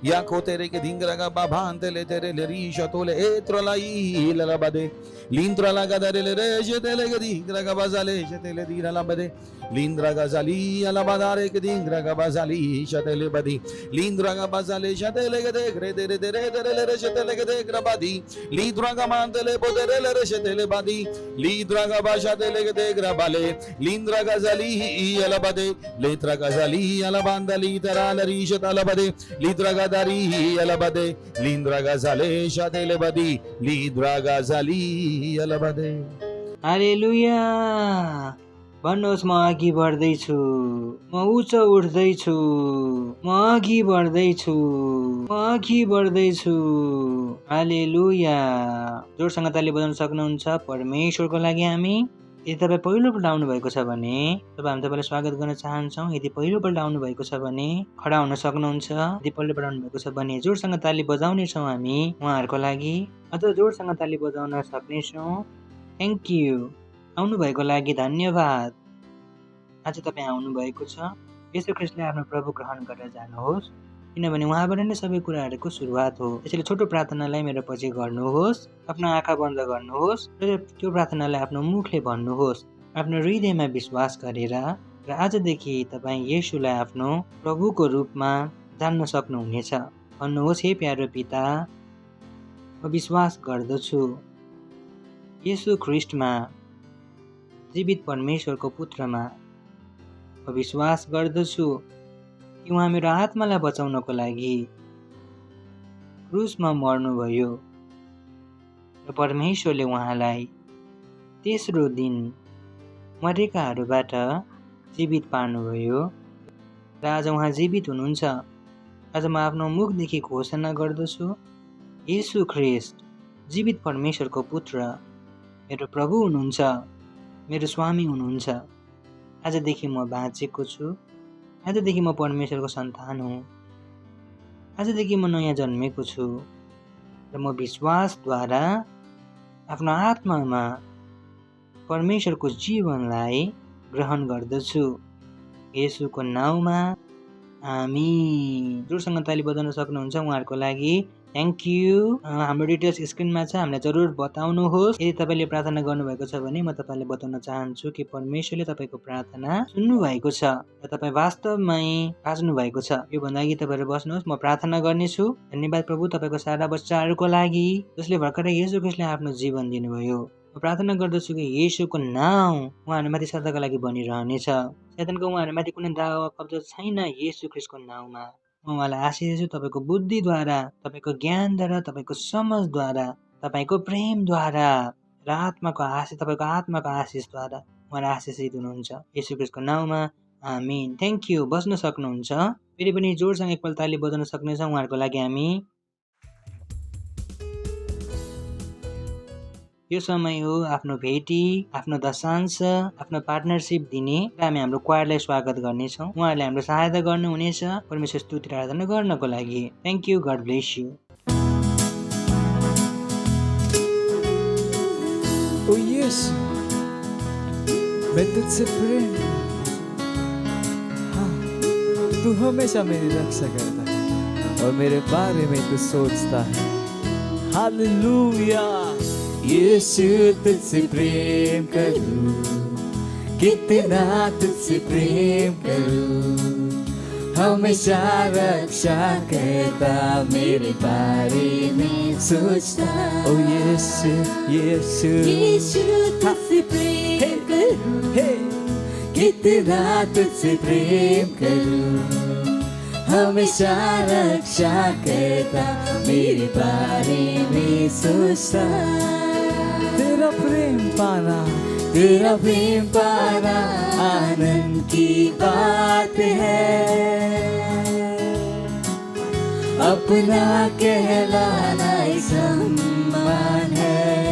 Speaker 6: या को तेरे के धिंगरा बाबा तेले तेरे ले रीशा तोले एत्रलाई ललबदे लिंद्रा लगा दरे ले रे तेले के धिंगरा बाजाले तेले दी ललबदे लिंद्रा गजाली अलबदारे के धिंगरा बाजाली शतेले बदी लिंद्रा बाजाले शतेले के देख रे तेरे तेरे तेरे ले रे शतेले के देख रबादी लिंद्रा का मानतेले पोतेरे ले रे शतेले बादी लिंद्रा का बाशा तेले के देख रबाले लिंद्रा गजाली अलबदे लेत्रा गजाली अलबांदली तरा लरीशत अलबदे लिंद्रा गदारी अलबदे लिंद्रा गजाले शतेले बदी लिंद्रा गजाली अलबदे।
Speaker 1: हालेलुया। भन्नुहोस् म अघि बढ्दैछु, म उच्च उठ्दैछु, म अघि बढ्दैछु, म अघि बढ्दैछु। हालेलुया। जोडसँग ताली बजाउन सक्नुहुन्छ परमेश्वरको लागि हामी। यदि तपाईँ पहिलोपल्ट आउनुभएको छ भने हामी तपाईँलाई स्वागत गर्न चाहन्छौँ। यदि पहिलोपल्ट आउनुभएको छ भने खडा हुन सक्नुहुन्छ। यदि पहिलोपल्ट आउनुभएको छ भने जोडसँग ताली बजाउनेछौँ हामी उहाँहरूको लागि, अझ जोडसँग ताली बजाउन सक्नेछौँ। Thank you. आउनुभएको लागि धन्यवाद। आज तपाईँ आउनुभएको छ। यसो ख्रिस्टले आफ्नो प्रभु ग्रहण गरेर जानुहोस्, किनभने उहाँबाट नै सबै कुराहरूको सुरुवात हो। त्यसैले छोटो प्रार्थनालाई मेरो पछि गर्नुहोस्, आफ्नो आँखा बन्द गर्नुहोस् र त्यो प्रार्थनालाई आफ्नो मुखले भन्नुहोस्, आफ्नो हृदयमा विश्वास गरेर। र आजदेखि तपाईँ येशूलाई आफ्नो प्रभुको रूपमा जान्न सक्नुहुनेछ। भन्नुहोस्, हे प्यारो पिता, म विश्वास गर्दछु येशू ख्रिस्टमा, जीवित परमेश्वरको पुत्रमा। म विश्वास गर्दछु कि उहाँ मेरो आत्मालाई बचाउनको लागि क्रुसमा मर्नुभयो र परमेश्वरले उहाँलाई तेस्रो दिन मरेकाहरूबाट जीवित पार्नुभयो र आज उहाँ जीवित हुनुहुन्छ। आज म आफ्नो मुखदेखि घोषणा गर्दछु, येशू ख्रिस्ट जीवित परमेश्वरको पुत्र मेरो प्रभु हुनुहुन्छ, मेरो स्वामी हुनुहुन्छ। आजदेखि म बाँचेको छु। आजदेखि म परमेश्वरको सन्तान हुँ। आजदेखि म नयाँ जन्मेको छु र म विश्वासद्वारा आफ्नो आत्मामा परमेश्वरको जीवनलाई ग्रहण गर्दछु। येशूको नाउँमा आमीन। जोडसँग ताली बजाउन सक्नुहुन्छ उहाँहरूको लागि। Thank you. हाम्रो डिटेल्स स्क्रिनमा छ, हामीलाई जरुर बताउनुहोस्। यदि तपाईँले प्रार्थना गर्नुभएको छ भने म तपाईँलाई बताउन चाहन्छु कि परमेश्वरले तपाईँको प्रार्थना सुन्नुभएको छ र तपाईँ वास्तवमै बाँच्नु भएको छ। योभन्दा अघि तपाईँहरू बस्नुहोस्, म प्रार्थना गर्नेछु। धन्यवाद प्रभु तपाईँको सारा बच्चाहरूको लागि जसले भर्खरै येशू ख्रिस्टले आफ्नो जीवन दिनुभयो। म प्रार्थना गर्दछु कि येशूको नाउँ उहाँहरूमाथि सदाका लागि बनिरहनेछ। शैतानको उहाँहरूमाथि कुनै दावा कब्जा छैन। येशू ख्रिस्टको नाउँमा म उहाँलाई आशिष दिन्छु। तपाईँको बुद्धिद्वारा, तपाईँको ज्ञानद्वारा, तपाईँको समझद्वारा, तपाईँको प्रेमद्वारा र आत्माको आशिष, तपाईँको आत्माको आशिषद्वारा उहाँलाई आशिषित हुनुहुन्छ। येशू ख्रिस्टको नाउँमा आमीन। Thank you. बस्न सक्नुहुन्छ। फेरि पनि जोडसँग एकपल्ट ताली बजाउन सक्नेछ उहाँहरूको लागि हामी। यो समय हो आफ्नो भेटी, आफ्नो दशांश, आफ्नो पार्टनरसिप दिने र हामी हाम्रो क्वायरलाई स्वागत गर्नेछौँ। उहाँहरूले हाम्रो सहायता गर्नुहुनेछ परमेश्वर स्तुति र आराधना गर्नको लागि। Thank you. God bless you.
Speaker 2: ओ यीशु, मैं तुझसे प्रेम, हाँ, तू हमेशा मेरी रक्षा करता है और मेरे बारे में तू सोचता है। हालेलुया। यीशु तुझसे प्रेम करूं, कितना तुझसे प्रेम करूं, हमेशा रक्षा करता, मेरे बारे में सोचता। ओ यीशु, यीशु, यीशु तुझसे प्रेम करूं, कितना तुझसे प्रेम करूं, हमेशा रक्षा करता, मेरे बारे में सोचता। तेरा प्रेम पाना, तेरा प्रेम पाना आनंद की बात है, अपना कहलाना एक सम्मान है।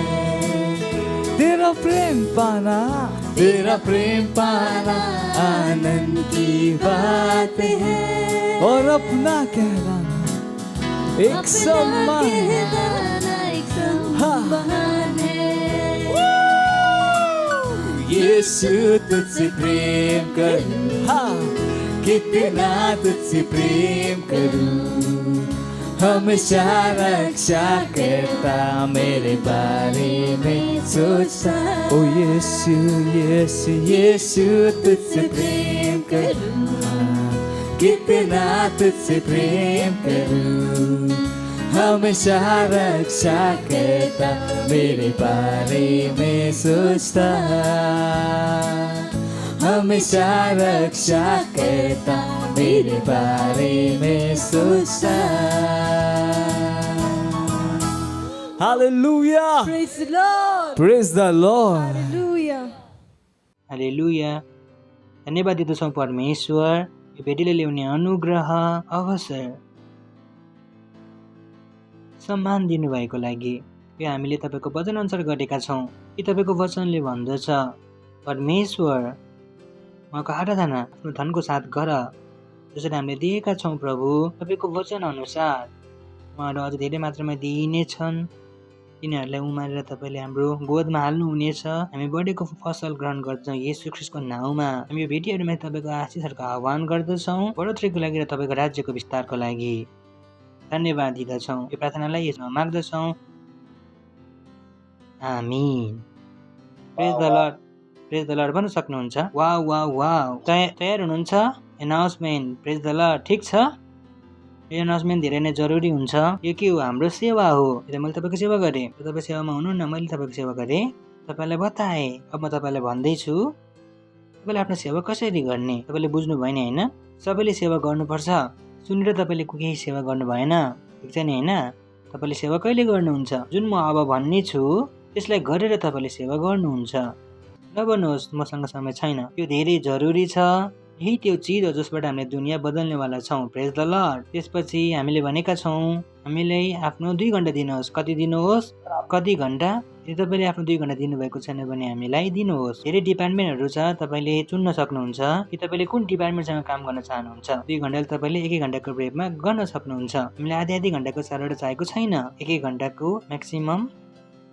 Speaker 2: तेरा प्रेम पाना, तेरा प्रेम पाना आनंद की बात है, और अपना कहलाना एक सम्मान है। यीशु तुझसे प्रेम करूं, हाँ, कितना तुझसे प्रेम करूं, हमेशा रक्षा करता मेरे बारे में सोचता। ओ यीशु यीशु यीशु तुझसे प्रेम करूं, कितना तुझसे प्रेम करूं, हमेशा रक्षा करता मेरे बारे में सोचता, हमेशा रक्षा करता मेरे बारे में सोचता। Hallelujah!
Speaker 7: Praise the Lord.
Speaker 2: Praise the Lord.
Speaker 7: Hallelujah.
Speaker 1: हालेलुया। धन्यवाद दिँदछौँ परमेश्वर यो भेटीले ल्याउने अनुग्रह अवसर सम्मान दिनुभएको लागि। यो हामीले तपाईँको वचन अनुसार गरेका छौँ कि तपाईँको वचनले भन्दछ परमेश्वर उहाँको आराधना आफ्नो धनको साथ गर, जसरी हामीले दिएका छौँ प्रभु तपाईँको वचन अनुसार उहाँहरू अझ धेरै मात्रामा दिइनेछन्। तिनीहरूलाई उमारेर तपाईँले हाम्रो गोदमा हाल्नुहुनेछ। हामी बढेको फसल ग्रहण गर्छौँ येशू ख्रीष्टको नाउँमा। हामी यो भेटीहरूमा तपाईँको आशिषहरूको आह्वान गर्दछौँ, बढोत्तरीको लागि र तपाईँको राज्यको विस्तारको लागि धन्यवाद दिँदछौँ। यो प्रार्थनालाई यसमा माग्दछौँ, आमीन। Praise the Lord, praise the Lord भन्न सक्नुहुन्छ? वाउ वाउ वाउ, तयार हुनुहुन्छ? Announcement, praise the Lord. ठिक छ, यो एनाउन्समेन्ट धेरै नै जरुरी हुन्छ। यो के हो? हाम्रो सेवा हो। मैले तपाईँको सेवा गरेँ, तपाईँ सेवामा हुनुहुन्न, मैले तपाईँको सेवा गरेँ, तपाईँलाई बताएँ। अब म तपाईँलाई भन्दैछु तपाईँले आफ्नो सेवा कसरी गर्ने। तपाईँले बुझ्नु भएन होइन? सबैले सेवा गर्नुपर्छ सुनेर तपाईँले केही सेवा गर्नु भएन, ठिक छ नि होइन? तपाईँले सेवा कहिले गर्नुहुन्छ? जुन म अब भन्ने छु त्यसलाई गरेर तपाईँले सेवा गर्नुहुन्छ। नभन्नुहोस् मसँग समय छैन, यो धेरै जरुरी छ। यही त्यो चिज हो जसबाट हामीले दुनियाँ बदल्नेवाला छौँ। प्रेज द लर्ड। त्यसपछि हामीले भनेका छौँ हामीलाई आफ्नो 2 घन्टा दिनुहोस्। कति दिनुहोस्? कति घन्टा? यदि तपाईँले आफ्नो 2 घन्टा दिनुभएको छैन भने हामीलाई दिनुहोस्। धेरै डिपार्टमेन्टहरू छ, तपाईँले चुन्न सक्नुहुन्छ कि तपाईँले कुन डिपार्टमेन्टसँग काम गर्न चाहनुहुन्छ। 2 घन्टाले तपाईँले 1 घन्टाको ब्रेकमा गर्न सक्नुहुन्छ। हामीलाई आधी घन्टाको चार्टर चाहिएको छैन। 1 घन्टाको म्याक्सिमम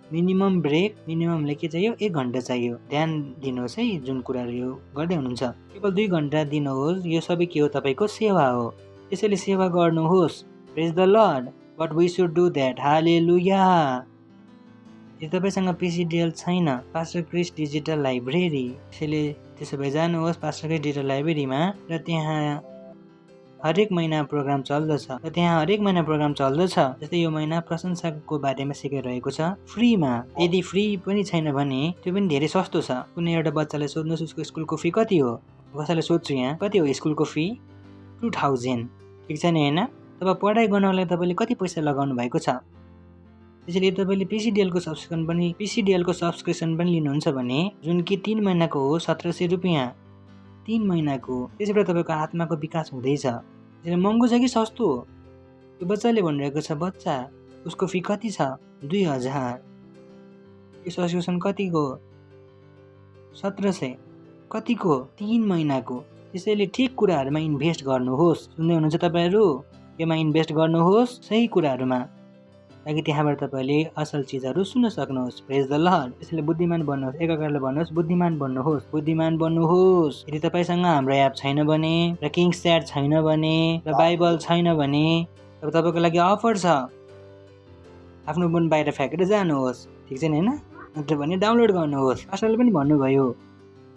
Speaker 1: मिनिमम ब्रेक, मिनिममले के चाहियो? 1 घन्टा चाहियो। ध्यान दिनुहोस् है जुन कुराहरू यो गर्दै हुनुहुन्छ। केवल 2 घन्टा दिनुहोस्। यो सबै के हो? तपाईँको सेवा हो। त्यसैले सेवा गर्नुहोस्। Praise the lord. But we should do that. हालेलुया। यदि तपाईँसँग पिसिडिएल छैन, पास्टर क्रिस डिजिटल लाइब्रेरी, त्यसैले त्यसो भए जानुहोस् पास्टर क्रिस डिजिटल लाइब्रेरीमा र त्यहाँ हरेक महिना प्रोग्राम चल्दछ जस्तै यो महिना प्रशंसाको बारेमा सिकाइरहेको छ फ्रीमा। यदि फ्री पनि छैन भने त्यो पनि धेरै सस्तो छ। कुनै एउटा बच्चालाई सोध्नुहोस् उसको स्कुलको फी कति हो? कसैलाई सोध्छु यहाँ, कति हो स्कुलको फी? 2000। ठिक छ नि होइन? तपाईँ पढाइ गर्नको लागि तपाईँले कति पैसा लगाउनु भएको छ? त्यसैले तपाईँले पिसिडिएलको सब्सक्रिप्सन पनि लिनुहुन्छ भने जुन कि 3 महिनाको हो 1700 रुपियाँ 3 महिनाको। त्यसबाट तपाईँको आत्माको विकास हुँदैछ। त्यसैले महँगो छ कि सस्तो हो? यो बच्चाले भनिरहेको छ, बच्चा उसको फी कति छ? 2000। यो सब्सक्रिप्सन कतिको? 1700। कतिको? 3 महिनाको। त्यसैले ठिक कुराहरूमा इन्भेस्ट गर्नुहोस्। सुन्दै हुनुहुन्छ तपाईँहरू? केमा इन्भेस्ट गर्नुहोस्? सही कुराहरूमा, ताकि त्यहाँबाट तपाईँले असल चिजहरू सुन्न सक्नुहोस्। प्रेज द लर्ड। त्यसैले बुद्धिमान बन्नुहोस्। एकअर्कालाई भन्नुहोस् बुद्धिमान बन्नुहोस्, बुद्धिमान बन्नुहोस्। यदि तपाईँसँग हाम्रो एप छैन भने र किङ्स च्याट छैन भने र बाइबल छैन भने अब तपाईँको लागि अफर छ। आफ्नो फोन बाहिर फ्याँकेर जानुहोस्, ठिक छ नि होइन? नत्र भने डाउनलोड गर्नुहोस्। पास्टरले पनि भन्नुभयो,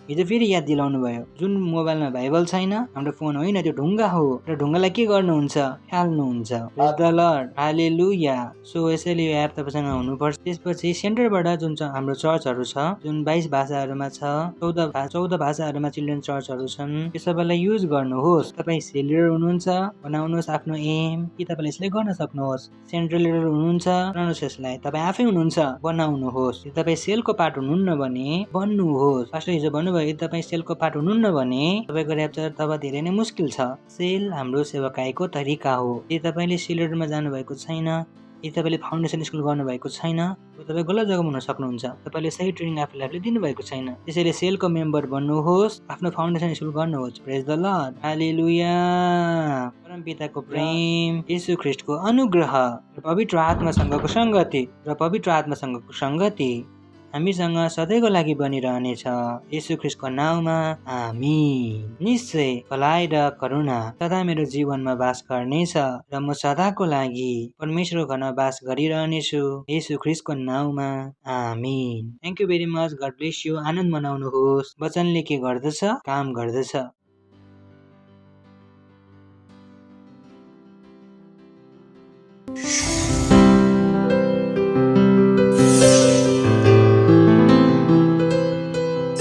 Speaker 1: हिजो फेरि याद दिलाउनु भयो, जुन मोबाइलमा बाइबल छैन हाम्रो फोन होइन त्यो ढुङ्गा हो र ढुङ्गालाई के गर्नुहुन्छ? फाल्नुहुन्छ। प्रेज द लर्ड। हालेलुया। सो यसैले यो एप तपाईँसँग हुनुपर्छ। त्यसपछि सेन्टरबाट जुन हाम्रो चर्चहरू छ, जुन 22 भाषाहरूमा छ, 14 भाषाहरूमा चिल्ड्रेन चर्चहरू छन्, यो सबैलाई युज गर्नुहोस्। तपाईँ सेल लिडर हुनुहुन्छ, बनाउनुहोस् आफ्नो एम कि तपाईँले यसलाई गर्न सक्नुहोस्। सेन्ट्रल लिडर हुनुहुन्छ, बनाउनुहोस् यसलाई। तपाईँ आफै हुनुहुन्छ, बनाउनुहोस्। तपाईँ सेलको पार्ट हुनुहुन्न भने बन्नुहोस्। पास्टर हिजो भन्नु यदि तपाईँ सेलको पार्ट हुनुहुन्न भने तपाईँको ऱ्याप्चर तब धेरै नै मुस्किल छ। सेल हाम्रो सेवाकाईको तरिका हो। यदि तपाईँले सेलरमा जानुभएको छैन, यदि तपाईँले फाउन्डेसन स्कुल गर्नुभएको छैन, तपाईँ गलत जग्गामा हुन सक्नुहुन्छ। तपाईँले सही ट्रेनिङ आफूले दिनुभएको छैन। त्यसैले सेलको मेम्बर बन्नुहोस्, आफ्नो फाउन्डेसन स्कुल गर्नुहोस्। Praise the Lord. हालेलुया। परम पिताको प्रेम, येशू ख्रीष्टको अनुग्रह र पवित्र आत्मासँगको संगति हामीसँग सधैँको लागि बनिरहनेछ। येशू ख्रीष्टको नाउँमा आमीन। निश्चय भलाइ र करुणा सदा मेरो जीवनमा बास गर्नेछ र म सदाको लागि परमेश्वरको घरमा बास गरिरहनेछु। येशू ख्रीष्टको नाउँमा आमीन। Thank you very much. God bless you. आनन्द मनाउनुहोस्। वचनले के गर्दछ? काम गर्दछ।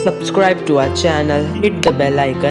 Speaker 7: Subscribe to our channel, hit the bell icon